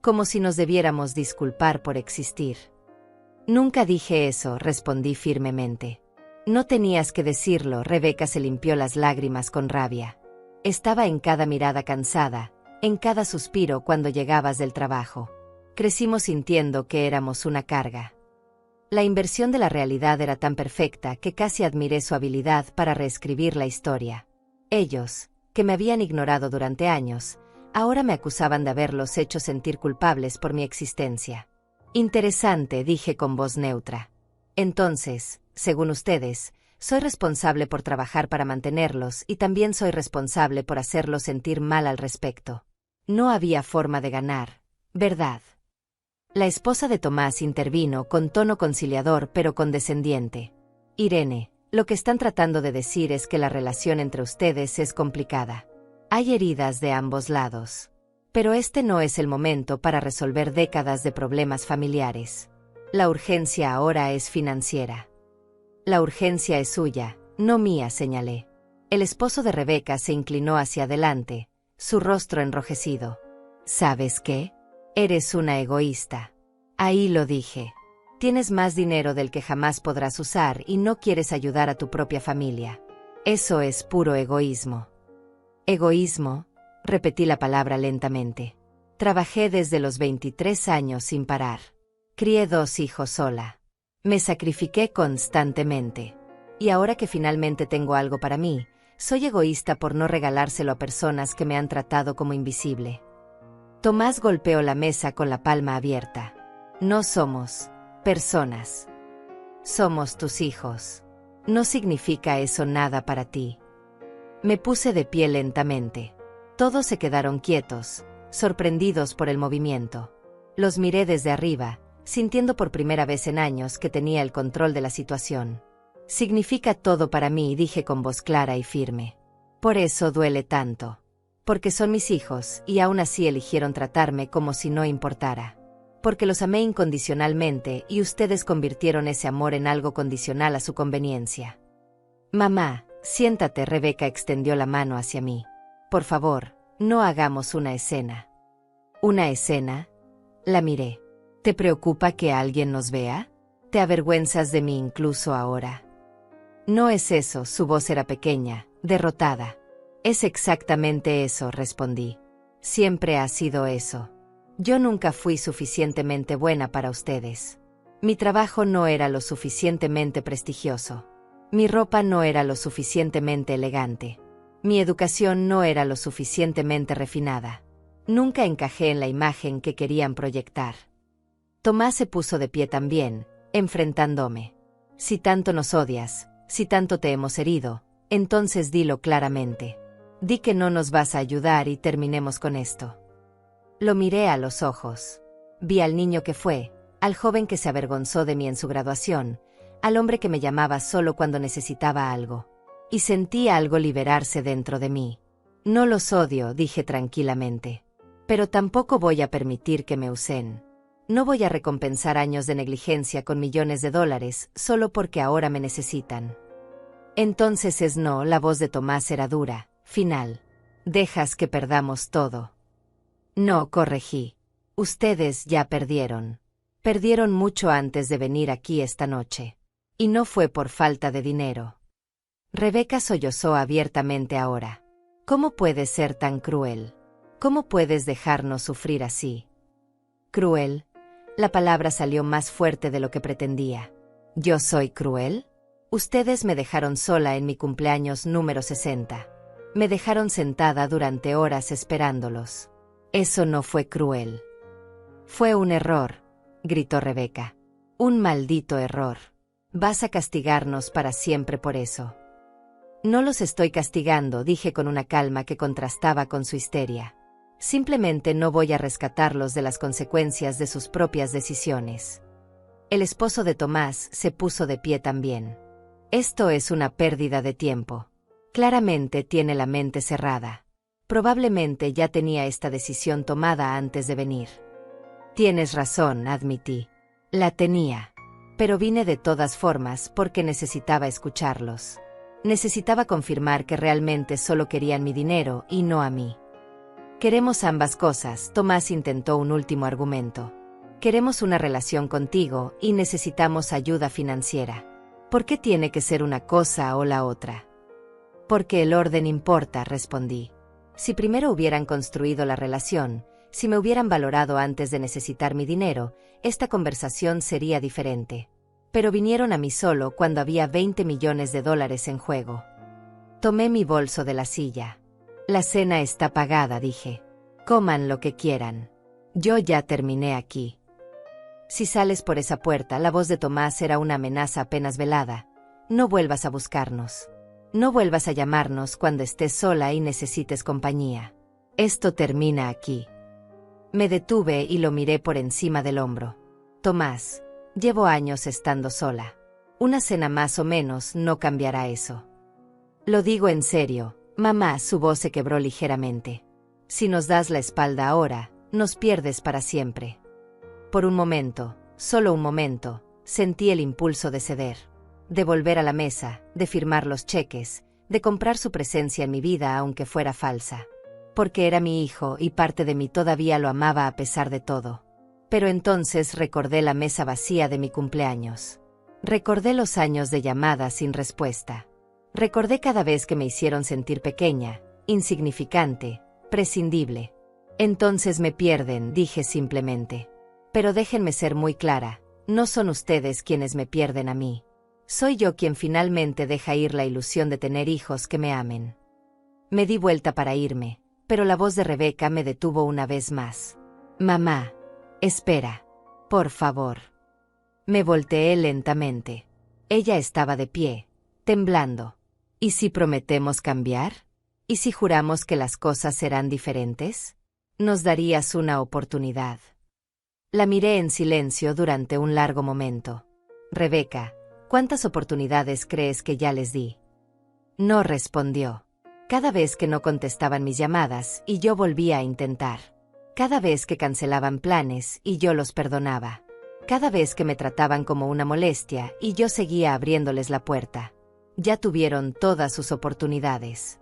Como si nos debiéramos disculpar por existir. Nunca dije eso, respondí firmemente. No tenías que decirlo, Rebeca se limpió las lágrimas con rabia. Estaba en cada mirada cansada, en cada suspiro cuando llegabas del trabajo. Crecimos sintiendo que éramos una carga. La inversión de la realidad era tan perfecta que casi admiré su habilidad para reescribir la historia. Ellos, que me habían ignorado durante años, ahora me acusaban de haberlos hecho sentir culpables por mi existencia. Interesante, dije con voz neutra. Entonces, según ustedes, soy responsable por trabajar para mantenerlos y también soy responsable por hacerlos sentir mal al respecto. No había forma de ganar, ¿verdad? La esposa de Tomás intervino con tono conciliador pero condescendiente. Irene, lo que están tratando de decir es que la relación entre ustedes es complicada. Hay heridas de ambos lados. Pero este no es el momento para resolver décadas de problemas familiares. La urgencia ahora es financiera. La urgencia es suya, no mía, señalé. El esposo de Rebeca se inclinó hacia adelante, su rostro enrojecido. ¿Sabes qué? Eres una egoísta. Ahí lo dije. Tienes más dinero del que jamás podrás usar y no quieres ayudar a tu propia familia. Eso es puro egoísmo. ¿Egoísmo? Repetí la palabra lentamente. Trabajé desde los 23 años sin parar. Crié 2 hijos sola. Me sacrifiqué constantemente. Y ahora que finalmente tengo algo para mí, soy egoísta por no regalárselo a personas que me han tratado como invisible. Tomás golpeó la mesa con la palma abierta. No somos personas. Somos tus hijos. No significa eso nada para ti. Me puse de pie lentamente. Todos se quedaron quietos, sorprendidos por el movimiento. Los miré desde arriba, sintiendo por primera vez en años que tenía el control de la situación. Significa todo para mí, dije con voz clara y firme. Por eso duele tanto. Porque son mis hijos, y aún así eligieron tratarme como si no importara. Porque los amé incondicionalmente y ustedes convirtieron ese amor en algo condicional a su conveniencia. Mamá, siéntate. Rebeca extendió la mano hacia mí. Por favor, no hagamos una escena. ¿Una escena? La miré. ¿Te preocupa que alguien nos vea? ¿Te avergüenzas de mí incluso ahora? No es eso, su voz era pequeña, derrotada. Es exactamente eso, respondí. Siempre ha sido eso. Yo nunca fui suficientemente buena para ustedes. Mi trabajo no era lo suficientemente prestigioso. Mi ropa no era lo suficientemente elegante. Mi educación no era lo suficientemente refinada. Nunca encajé en la imagen que querían proyectar. Tomás se puso de pie también, enfrentándome. Si tanto nos odias, si tanto te hemos herido, entonces dilo claramente. Di que no nos vas a ayudar y terminemos con esto. Lo miré a los ojos. Vi al niño que fue, al joven que se avergonzó de mí en su graduación, al hombre que me llamaba solo cuando necesitaba algo. Y sentí algo liberarse dentro de mí. No los odio, dije tranquilamente. Pero tampoco voy a permitir que me usen. No voy a recompensar años de negligencia con millones de dólares solo porque ahora me necesitan. Entonces es no, la voz de Tomás era dura, final. Dejas que perdamos todo. No, corregí. Ustedes ya perdieron. Perdieron mucho antes de venir aquí esta noche. Y no fue por falta de dinero. Rebeca sollozó abiertamente ahora. ¿Cómo puedes ser tan cruel? ¿Cómo puedes dejarnos sufrir así? ¿Cruel? La palabra salió más fuerte de lo que pretendía. ¿Yo soy cruel? Ustedes me dejaron sola en mi cumpleaños número 60. Me dejaron sentada durante horas esperándolos. Eso no fue cruel. Fue un error, gritó Rebeca. Un maldito error. Vas a castigarnos para siempre por eso. No los estoy castigando, dije con una calma que contrastaba con su histeria. Simplemente no voy a rescatarlos de las consecuencias de sus propias decisiones. El esposo de Tomás se puso de pie también. Esto es una pérdida de tiempo. Claramente tiene la mente cerrada. Probablemente ya tenía esta decisión tomada antes de venir. Tienes razón, admití. La tenía. Pero vine de todas formas porque necesitaba escucharlos. Necesitaba confirmar que realmente solo querían mi dinero y no a mí. Queremos ambas cosas, Tomás intentó un último argumento. Queremos una relación contigo y necesitamos ayuda financiera. ¿Por qué tiene que ser una cosa o la otra? Porque el orden importa, respondí. Si primero hubieran construido la relación, si me hubieran valorado antes de necesitar mi dinero, esta conversación sería diferente. Pero vinieron a mí solo cuando había 20 millones de dólares en juego. Tomé mi bolso de la silla. La cena está pagada, dije. Coman lo que quieran. Yo ya terminé aquí. Si sales por esa puerta, la voz de Tomás era una amenaza apenas velada. No vuelvas a buscarnos. No vuelvas a llamarnos cuando estés sola y necesites compañía. Esto termina aquí. Me detuve y lo miré por encima del hombro. Tomás, llevo años estando sola. Una cena más o menos no cambiará eso. Lo digo en serio. Mamá, su voz se quebró ligeramente. Si nos das la espalda ahora, nos pierdes para siempre. Por un momento, solo un momento, sentí el impulso de ceder. De volver a la mesa, de firmar los cheques, de comprar su presencia en mi vida aunque fuera falsa. Porque era mi hijo y parte de mí todavía lo amaba a pesar de todo. Pero entonces recordé la mesa vacía de mi cumpleaños. Recordé los años de llamadas sin respuesta. Recordé cada vez que me hicieron sentir pequeña, insignificante, prescindible. Entonces me pierden, dije simplemente. Pero déjenme ser muy clara, no son ustedes quienes me pierden a mí. Soy yo quien finalmente deja ir la ilusión de tener hijos que me amen. Me di vuelta para irme, pero la voz de Rebeca me detuvo una vez más. Mamá, espera, por favor. Me volteé lentamente. Ella estaba de pie, temblando. ¿Y si prometemos cambiar? ¿Y si juramos que las cosas serán diferentes? ¿Nos darías una oportunidad? La miré en silencio durante un largo momento. Rebeca, ¿cuántas oportunidades crees que ya les di? No respondió. Cada vez que no contestaban mis llamadas y yo volvía a intentar. Cada vez que cancelaban planes y yo los perdonaba. Cada vez que me trataban como una molestia y yo seguía abriéndoles la puerta. Ya tuvieron todas sus oportunidades.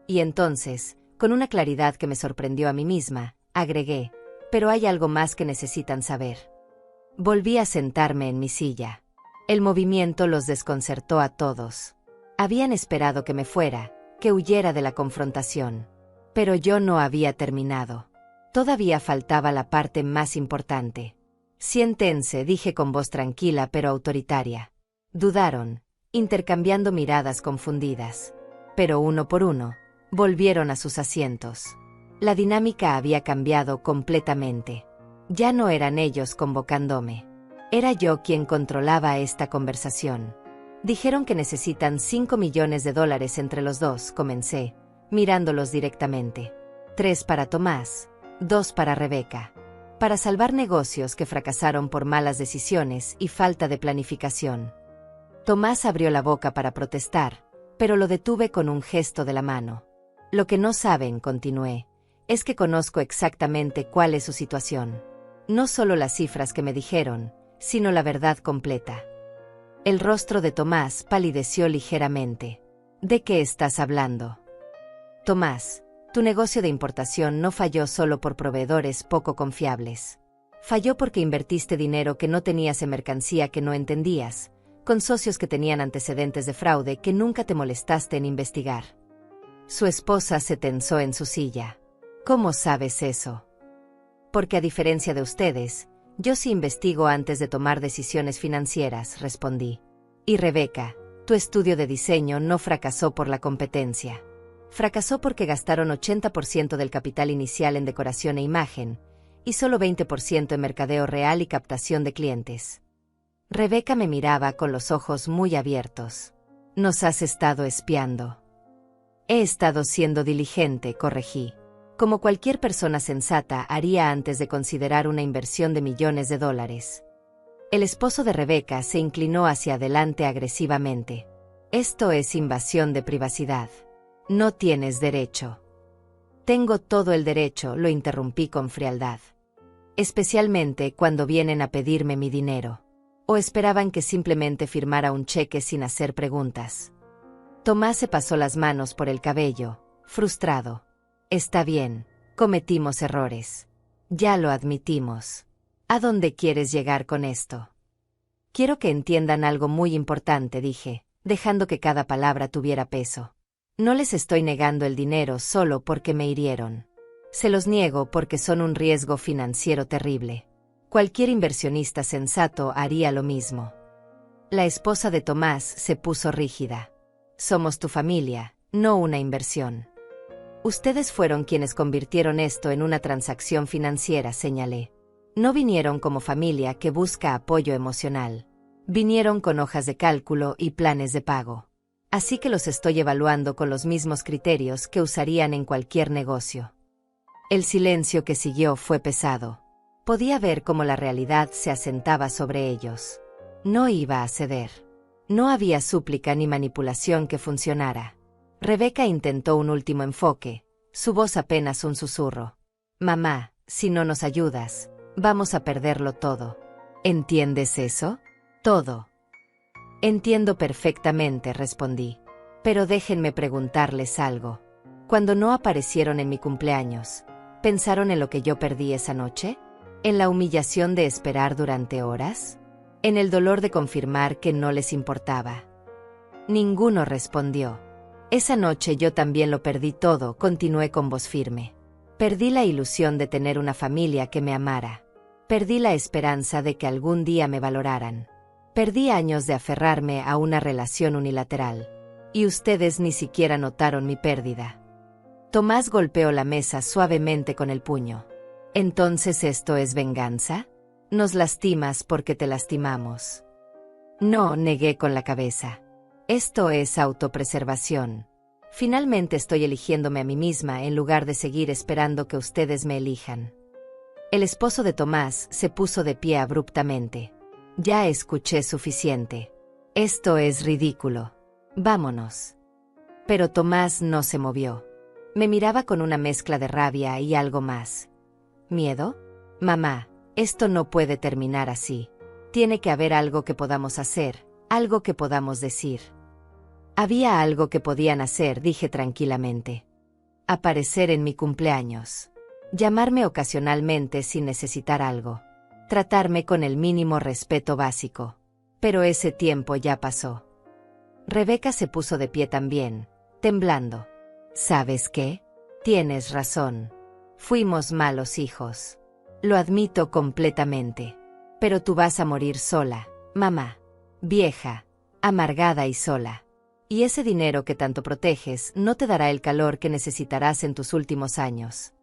Y entonces, con una claridad que me sorprendió a mí misma, agregué, pero hay algo más que necesitan saber. Volví a sentarme en mi silla. El movimiento los desconcertó a todos. Habían esperado que me fuera, que huyera de la confrontación. Pero yo no había terminado. Todavía faltaba la parte más importante. Siéntense, dije con voz tranquila pero autoritaria. Dudaron, intercambiando miradas confundidas. Pero uno por uno, volvieron a sus asientos. La dinámica había cambiado completamente. Ya no eran ellos convocándome. Era yo quien controlaba esta conversación. Dijeron que necesitan $5 millones entre los dos, comencé, mirándolos directamente. 3 para Tomás, 2 para Rebeca. Para salvar negocios que fracasaron por malas decisiones y falta de planificación. Tomás abrió la boca para protestar, pero lo detuve con un gesto de la mano. Lo que no saben, continué, es que conozco exactamente cuál es su situación. No solo las cifras que me dijeron, sino la verdad completa. El rostro de Tomás palideció ligeramente. ¿De qué estás hablando? Tomás, tu negocio de importación no falló solo por proveedores poco confiables. Falló porque invertiste dinero que no tenías en mercancía que no entendías, con socios que tenían antecedentes de fraude que nunca te molestaste en investigar. Su esposa se tensó en su silla. ¿Cómo sabes eso? Porque a diferencia de ustedes, yo sí investigo antes de tomar decisiones financieras, respondí. Y Rebeca, tu estudio de diseño no fracasó por la competencia. Fracasó porque gastaron 80% del capital inicial en decoración e imagen, y solo 20% en mercadeo real y captación de clientes. Rebeca me miraba con los ojos muy abiertos. Nos has estado espiando. He estado siendo diligente, corregí. Como cualquier persona sensata haría antes de considerar una inversión de millones de dólares. El esposo de Rebeca se inclinó hacia adelante agresivamente. Esto es invasión de privacidad. No tienes derecho. Tengo todo el derecho, lo interrumpí con frialdad. Especialmente cuando vienen a pedirme mi dinero. ¿O esperaban que simplemente firmara un cheque sin hacer preguntas? Tomás se pasó las manos por el cabello, frustrado. Está bien, cometimos errores. Ya lo admitimos. ¿A dónde quieres llegar con esto? Quiero que entiendan algo muy importante, dije, dejando que cada palabra tuviera peso. No les estoy negando el dinero solo porque me hirieron. Se los niego porque son un riesgo financiero terrible. Cualquier inversionista sensato haría lo mismo. La esposa de Tomás se puso rígida. Somos tu familia, no una inversión. Ustedes fueron quienes convirtieron esto en una transacción financiera, señalé. No vinieron como familia que busca apoyo emocional. Vinieron con hojas de cálculo y planes de pago. Así que los estoy evaluando con los mismos criterios que usarían en cualquier negocio. El silencio que siguió fue pesado. Podía ver cómo la realidad se asentaba sobre ellos. No iba a ceder. No había súplica ni manipulación que funcionara. Rebeca intentó un último enfoque, su voz apenas un susurro. Mamá, si no nos ayudas, vamos a perderlo todo. ¿Entiendes eso? Todo. Entiendo perfectamente, respondí. Pero déjenme preguntarles algo. Cuando no aparecieron en mi cumpleaños, ¿pensaron en lo que yo perdí esa noche? ¿En la humillación de esperar durante horas? ¿En el dolor de confirmar que no les importaba? Ninguno respondió. Esa noche yo también lo perdí todo, continué con voz firme. Perdí la ilusión de tener una familia que me amara. Perdí la esperanza de que algún día me valoraran. Perdí años de aferrarme a una relación unilateral. Y ustedes ni siquiera notaron mi pérdida. Tomás golpeó la mesa suavemente con el puño. ¿Entonces esto es venganza? Nos lastimas porque te lastimamos. No, negué con la cabeza. Esto es autopreservación. Finalmente estoy eligiéndome a mí misma en lugar de seguir esperando que ustedes me elijan. El esposo de Tomás se puso de pie abruptamente. Ya escuché suficiente. Esto es ridículo. Vámonos. Pero Tomás no se movió. Me miraba con una mezcla de rabia y algo más. ¿Miedo? Mamá, esto no puede terminar así. Tiene que haber algo que podamos hacer, algo que podamos decir. Había algo que podían hacer, dije tranquilamente. Aparecer en mi cumpleaños. Llamarme ocasionalmente sin necesitar algo. Tratarme con el mínimo respeto básico. Pero ese tiempo ya pasó. Rebeca se puso de pie también, temblando. ¿Sabes qué? Tienes razón. Fuimos malos hijos. Lo admito completamente. Pero tú vas a morir sola, mamá. Vieja, amargada y sola. Y ese dinero que tanto proteges no te dará el calor que necesitarás en tus últimos años.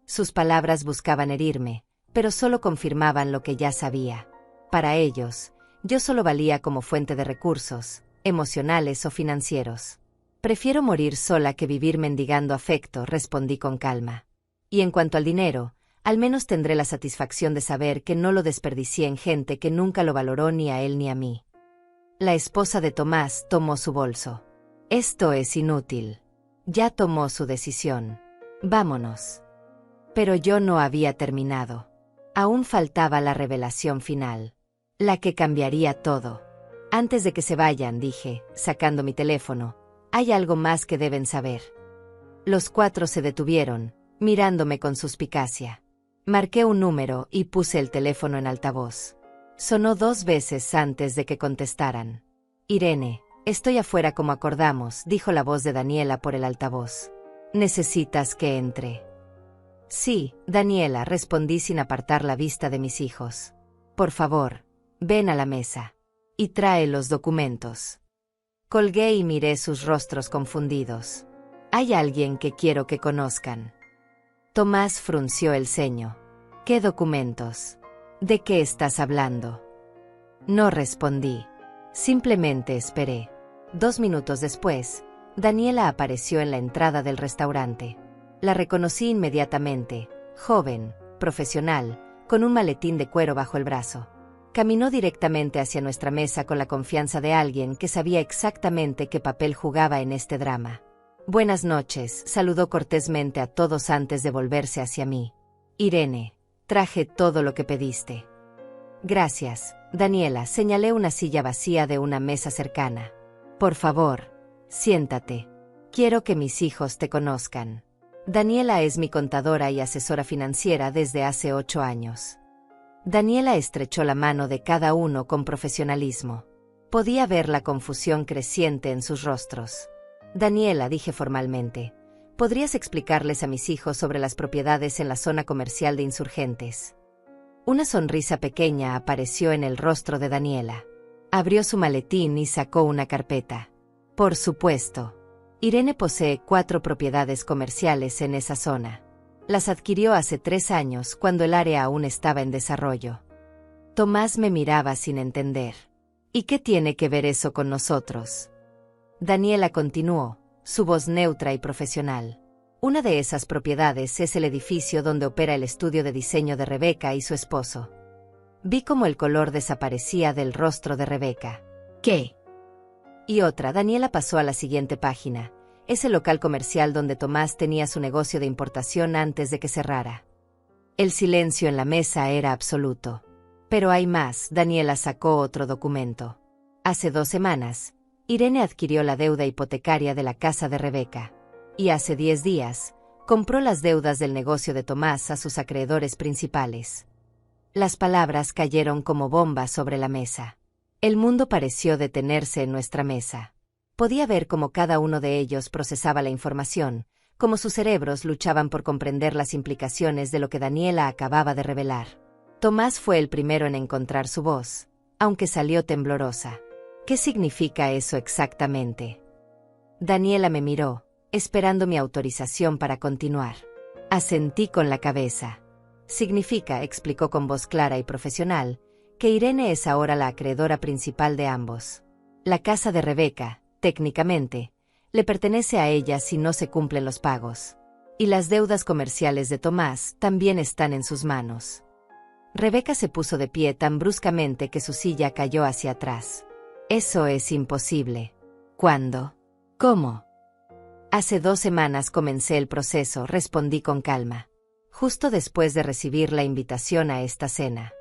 Sus palabras buscaban herirme, pero solo confirmaban lo que ya sabía. Para ellos, yo solo valía como fuente de recursos, emocionales o financieros. Prefiero morir sola que vivir mendigando afecto, respondí con calma. Y en cuanto al dinero, al menos tendré la satisfacción de saber que no lo desperdicié en gente que nunca lo valoró ni a él ni a mí. La esposa de Tomás tomó su bolso. Esto es inútil. Ya tomó su decisión. Vámonos. Pero yo no había terminado. Aún faltaba la revelación final. La que cambiaría todo. Antes de que se vayan, dije, sacando mi teléfono, hay algo más que deben saber. Los cuatro se detuvieron, mirándome con suspicacia. Marqué un número y puse el teléfono en altavoz. Sonó 2 veces antes de que contestaran. Irene, estoy afuera como acordamos, dijo la voz de Daniela por el altavoz. ¿Necesitas que entre? Sí, Daniela, respondí sin apartar la vista de mis hijos. Por favor, ven a la mesa. Y trae los documentos. Colgué y miré sus rostros confundidos. Hay alguien que quiero que conozcan. Tomás frunció el ceño. ¿Qué documentos? ¿De qué estás hablando? No respondí. Simplemente esperé. 2 minutos después, Daniela apareció en la entrada del restaurante. La reconocí inmediatamente, joven, profesional, con un maletín de cuero bajo el brazo. Caminó directamente hacia nuestra mesa con la confianza de alguien que sabía exactamente qué papel jugaba en este drama. Buenas noches, saludó cortésmente a todos antes de volverse hacia mí. Irene, traje todo lo que pediste. Gracias, Daniela, señalé una silla vacía de una mesa cercana. Por favor, siéntate. Quiero que mis hijos te conozcan. Daniela es mi contadora y asesora financiera desde hace 8 años. Daniela estrechó la mano de cada uno con profesionalismo. Podía ver la confusión creciente en sus rostros. Daniela, dije formalmente, ¿podrías explicarles a mis hijos sobre las propiedades en la zona comercial de Insurgentes? Una sonrisa pequeña apareció en el rostro de Daniela. Abrió su maletín y sacó una carpeta. Por supuesto. Irene posee 4 propiedades comerciales en esa zona. Las adquirió hace 3 años cuando el área aún estaba en desarrollo. Tomás me miraba sin entender. ¿Y qué tiene que ver eso con nosotros? Daniela continuó, su voz neutra y profesional. Una de esas propiedades es el edificio donde opera el estudio de diseño de Rebeca y su esposo. Vi cómo el color desaparecía del rostro de Rebeca. ¿Qué? Y otra, Daniela pasó a la siguiente página. Es el local comercial donde Tomás tenía su negocio de importación antes de que cerrara. El silencio en la mesa era absoluto. Pero hay más, Daniela sacó otro documento. Hace 2 semanas, Irene adquirió la deuda hipotecaria de la casa de Rebeca. Y hace 10 días, compró las deudas del negocio de Tomás a sus acreedores principales. Las palabras cayeron como bombas sobre la mesa. El mundo pareció detenerse en nuestra mesa. Podía ver cómo cada uno de ellos procesaba la información, cómo sus cerebros luchaban por comprender las implicaciones de lo que Daniela acababa de revelar. Tomás fue el primero en encontrar su voz, aunque salió temblorosa. ¿Qué significa eso exactamente? Daniela me miró, esperando mi autorización para continuar. Asentí con la cabeza. Significa, explicó con voz clara y profesional, que Irene es ahora la acreedora principal de ambos. La casa de Rebeca, técnicamente, Le pertenece a ella si no se cumplen los pagos. Y las deudas comerciales de Tomás también están en sus manos. Rebeca se puso de pie tan bruscamente que su silla cayó hacia atrás. Eso es imposible. ¿Cuándo? ¿Cómo? Hace 2 semanas comencé el proceso, respondí con calma. Justo después de recibir la invitación a esta cena.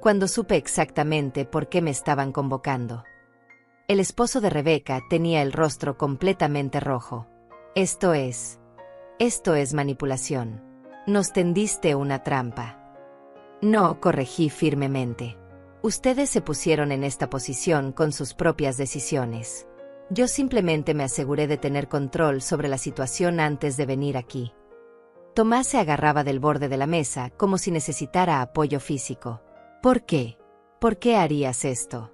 Cuando supe exactamente por qué me estaban convocando. El esposo de Rebeca tenía el rostro completamente rojo. Esto es manipulación. Nos tendiste una trampa. No, corregí firmemente. Ustedes se pusieron en esta posición con sus propias decisiones. Yo simplemente me aseguré de tener control sobre la situación antes de venir aquí. Tomás se agarraba del borde de la mesa como si necesitara apoyo físico. ¿Por qué? ¿Por qué harías esto?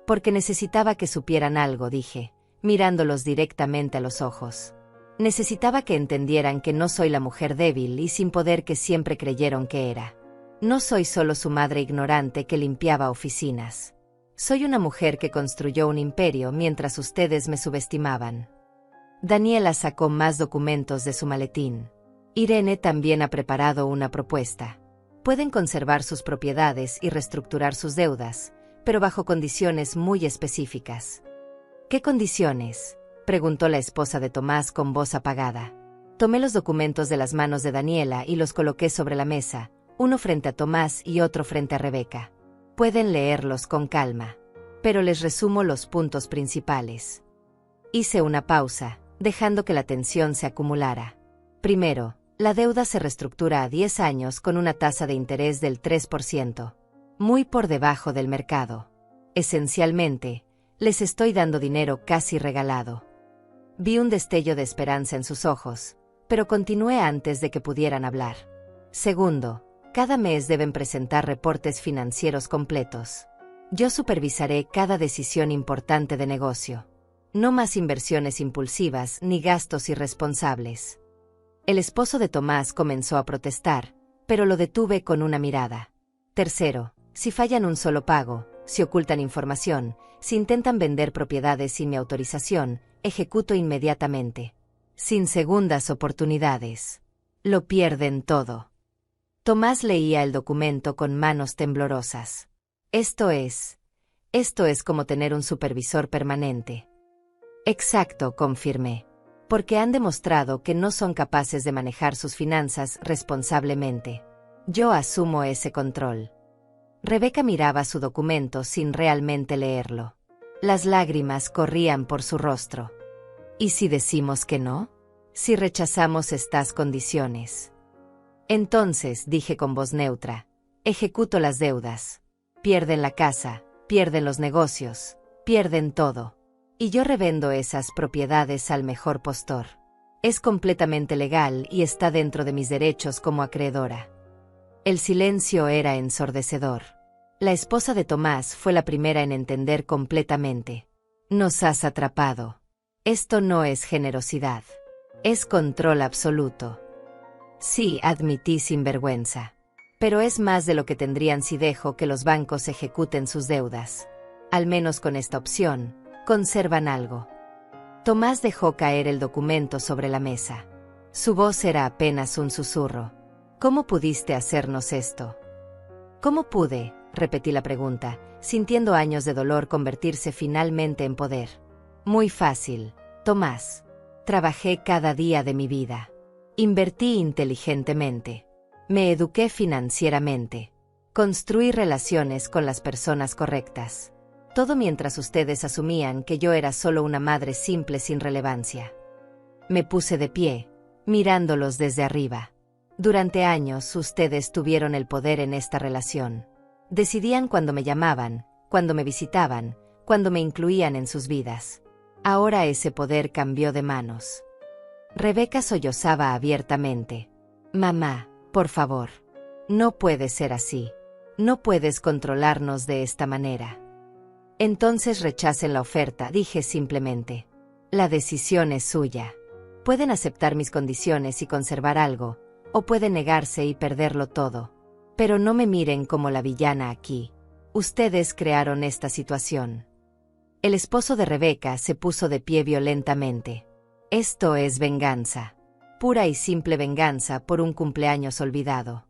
Porque necesitaba que supieran algo, dije, mirándolos directamente a los ojos. Necesitaba que entendieran que no soy la mujer débil y sin poder que siempre creyeron que era. No soy solo su madre ignorante que limpiaba oficinas. Soy una mujer que construyó un imperio mientras ustedes me subestimaban. Daniela sacó más documentos de su maletín. Irene también ha preparado una propuesta. Pueden conservar sus propiedades y reestructurar sus deudas, pero bajo condiciones muy específicas. ¿Qué condiciones?, preguntó la esposa de Tomás con voz apagada. Tomé los documentos de las manos de Daniela y los coloqué sobre la mesa, uno frente a Tomás y otro frente a Rebeca. Pueden leerlos con calma, pero les resumo los puntos principales. Hice una pausa, dejando que la tensión se acumulara. Primero, la deuda se reestructura a 10 años con una tasa de interés del 3%, muy por debajo del mercado. Esencialmente, les estoy dando dinero casi regalado. Vi un destello de esperanza en sus ojos, pero continué antes de que pudieran hablar. Segundo, cada mes deben presentar reportes financieros completos. Yo supervisaré cada decisión importante de negocio. No más inversiones impulsivas ni gastos irresponsables. El esposo de Tomás comenzó a protestar, pero lo detuve con una mirada. Tercero, si fallan un solo pago, si ocultan información, si intentan vender propiedades sin mi autorización, ejecuto inmediatamente. Sin segundas oportunidades. Lo pierden todo. Tomás leía el documento con manos temblorosas. Esto es como tener un supervisor permanente. Exacto, confirmé. Porque han demostrado que no son capaces de manejar sus finanzas responsablemente. Yo asumo ese control. Rebeca miraba su documento sin realmente leerlo. Las lágrimas corrían por su rostro. ¿Y si decimos que no? Si rechazamos estas condiciones. Entonces, dije con voz neutra, ejecuto las deudas. Pierden la casa, pierden los negocios, pierden todo. Y yo revendo esas propiedades al mejor postor. Es completamente legal y está dentro de mis derechos como acreedora. El silencio era ensordecedor. La esposa de Tomás fue la primera en entender completamente. Nos has atrapado. Esto no es generosidad. Es control absoluto. Sí, admití sin vergüenza. Pero es más de lo que tendrían si dejo que los bancos ejecuten sus deudas. Al menos con esta opción, conservan algo. Tomás dejó caer el documento sobre la mesa. Su voz era apenas un susurro. ¿Cómo pudiste hacernos esto? ¿Cómo pude?, repetí la pregunta, sintiendo años de dolor convertirse finalmente en poder. Muy fácil, Tomás. Trabajé cada día de mi vida. Invertí inteligentemente. Me eduqué financieramente. Construí relaciones con las personas correctas. Todo mientras ustedes asumían que yo era solo una madre simple sin relevancia. Me puse de pie, mirándolos desde arriba. Durante años ustedes tuvieron el poder en esta relación. Decidían cuando me llamaban, cuando me visitaban, cuando me incluían en sus vidas. Ahora ese poder cambió de manos. Rebeca sollozaba abiertamente. Mamá, por favor. No puede ser así. No puedes controlarnos de esta manera. Entonces rechacen la oferta, dije simplemente. La decisión es suya. Pueden aceptar mis condiciones y conservar algo, o pueden negarse y perderlo todo. Pero no me miren como la villana aquí. Ustedes crearon esta situación. El esposo de Rebeca se puso de pie violentamente. Esto es venganza. Pura y simple venganza por un cumpleaños olvidado.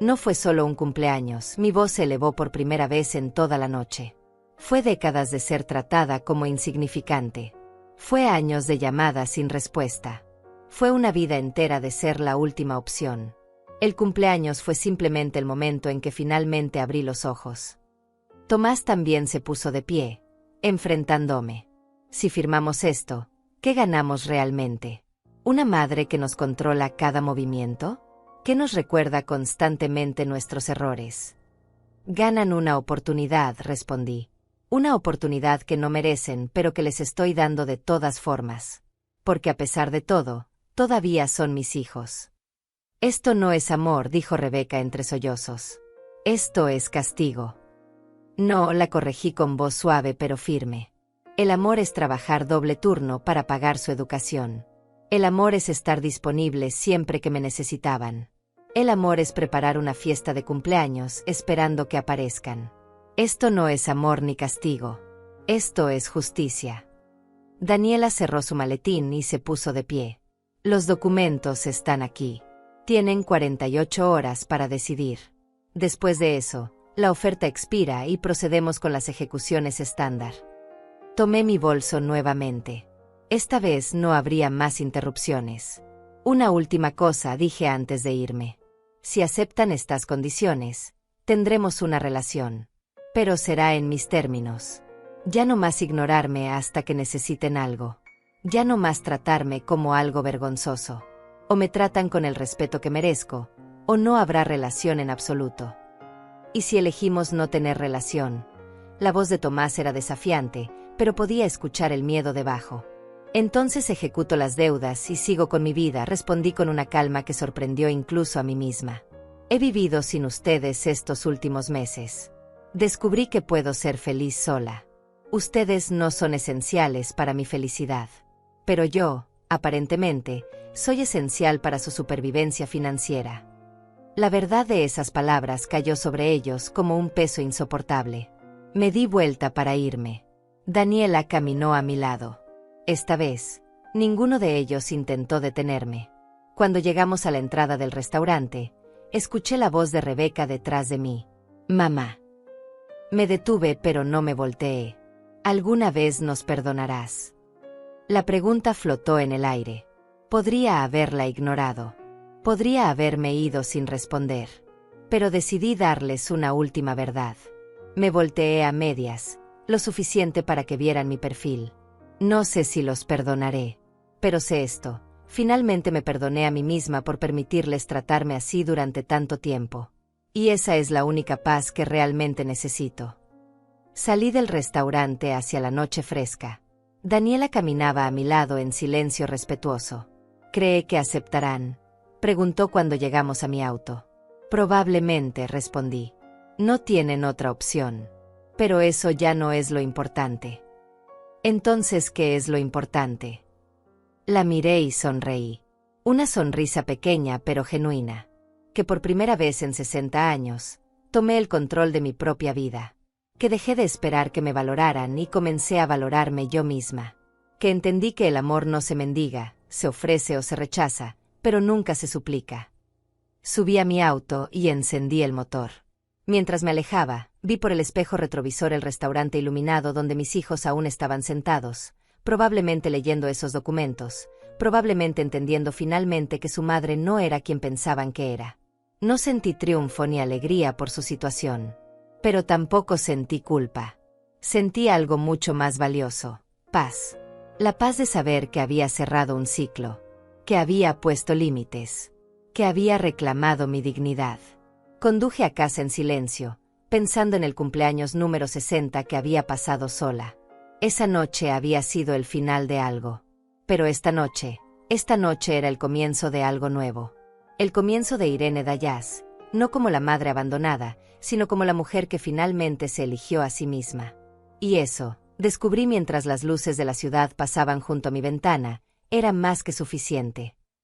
No fue solo un cumpleaños, mi voz se elevó por primera vez en toda la noche. Fue décadas de ser tratada como insignificante. Fue años de llamadas sin respuesta. Fue una vida entera de ser la última opción. El cumpleaños fue simplemente el momento en que finalmente abrí los ojos. Tomás también se puso de pie, enfrentándome. Si firmamos esto, ¿qué ganamos realmente? ¿Una madre que nos controla cada movimiento? ¿Que nos recuerda constantemente nuestros errores? Ganan una oportunidad, respondí. Una oportunidad que no merecen, pero que les estoy dando de todas formas. Porque a pesar de todo, todavía son mis hijos. Esto no es amor, dijo Rebeca entre sollozos. Esto es castigo. No, la corregí con voz suave pero firme. El amor es trabajar doble turno para pagar su educación. El amor es estar disponible siempre que me necesitaban. El amor es preparar una fiesta de cumpleaños esperando que aparezcan. Esto no es amor ni castigo. Esto es justicia. Daniela cerró su maletín y se puso de pie. Los documentos están aquí. Tienen 48 horas para decidir. Después de eso, la oferta expira y procedemos con las ejecuciones estándar. Tomé mi bolso nuevamente. Esta vez no habría más interrupciones. Una última cosa dije antes de irme. Si aceptan estas condiciones, tendremos una relación. Pero será en mis términos. Ya no más ignorarme hasta que necesiten algo. Ya no más tratarme como algo vergonzoso. O me tratan con el respeto que merezco, o no habrá relación en absoluto. ¿Y si elegimos no tener relación? La voz de Tomás era desafiante, pero podía escuchar el miedo debajo. Entonces ejecuto las deudas y sigo con mi vida, respondí con una calma que sorprendió incluso a mí misma. He vivido sin ustedes estos últimos meses. Descubrí que puedo ser feliz sola. Ustedes no son esenciales para mi felicidad. Pero yo, aparentemente, soy esencial para su supervivencia financiera. La verdad de esas palabras cayó sobre ellos como un peso insoportable. Me di vuelta para irme. Daniela caminó a mi lado. Esta vez, ninguno de ellos intentó detenerme. Cuando llegamos a la entrada del restaurante, escuché la voz de Rebeca detrás de mí. Mamá. Me detuve pero no me volteé. ¿Alguna vez nos perdonarás? La pregunta flotó en el aire. Podría haberla ignorado. Podría haberme ido sin responder. Pero decidí darles una última verdad. Me volteé a medias, lo suficiente para que vieran mi perfil. No sé si los perdonaré. Pero sé esto. Finalmente me perdoné a mí misma por permitirles tratarme así durante tanto tiempo. Y esa es la única paz que realmente necesito. Salí del restaurante hacia la noche fresca. Daniela caminaba a mi lado en silencio respetuoso. ¿Cree que aceptarán?, preguntó cuando llegamos a mi auto. Probablemente, respondí. No tienen otra opción. Pero eso ya no es lo importante. Entonces, ¿qué es lo importante? La miré y sonreí. Una sonrisa pequeña pero genuina. Que por primera vez en 60 años, tomé el control de mi propia vida. Que dejé de esperar que me valoraran y comencé a valorarme yo misma. Que entendí que el amor no se mendiga, se ofrece o se rechaza, pero nunca se suplica. Subí a mi auto y encendí el motor. Mientras me alejaba, vi por el espejo retrovisor el restaurante iluminado donde mis hijos aún estaban sentados, probablemente leyendo esos documentos, probablemente entendiendo finalmente que su madre no era quien pensaban que era. No sentí triunfo ni alegría por su situación. Pero tampoco sentí culpa. Sentí algo mucho más valioso: paz. La paz de saber que había cerrado un ciclo, que había puesto límites, que había reclamado mi dignidad. Conduje a casa en silencio, pensando en el cumpleaños número 60 que había pasado sola. Esa noche había sido el final de algo. Pero esta noche era el comienzo de algo nuevo. El comienzo de Irene Dayas, no como la madre abandonada, sino como la mujer que finalmente se eligió a sí misma. Y eso, descubrí mientras las luces de la ciudad pasaban junto a mi ventana, era más que suficiente.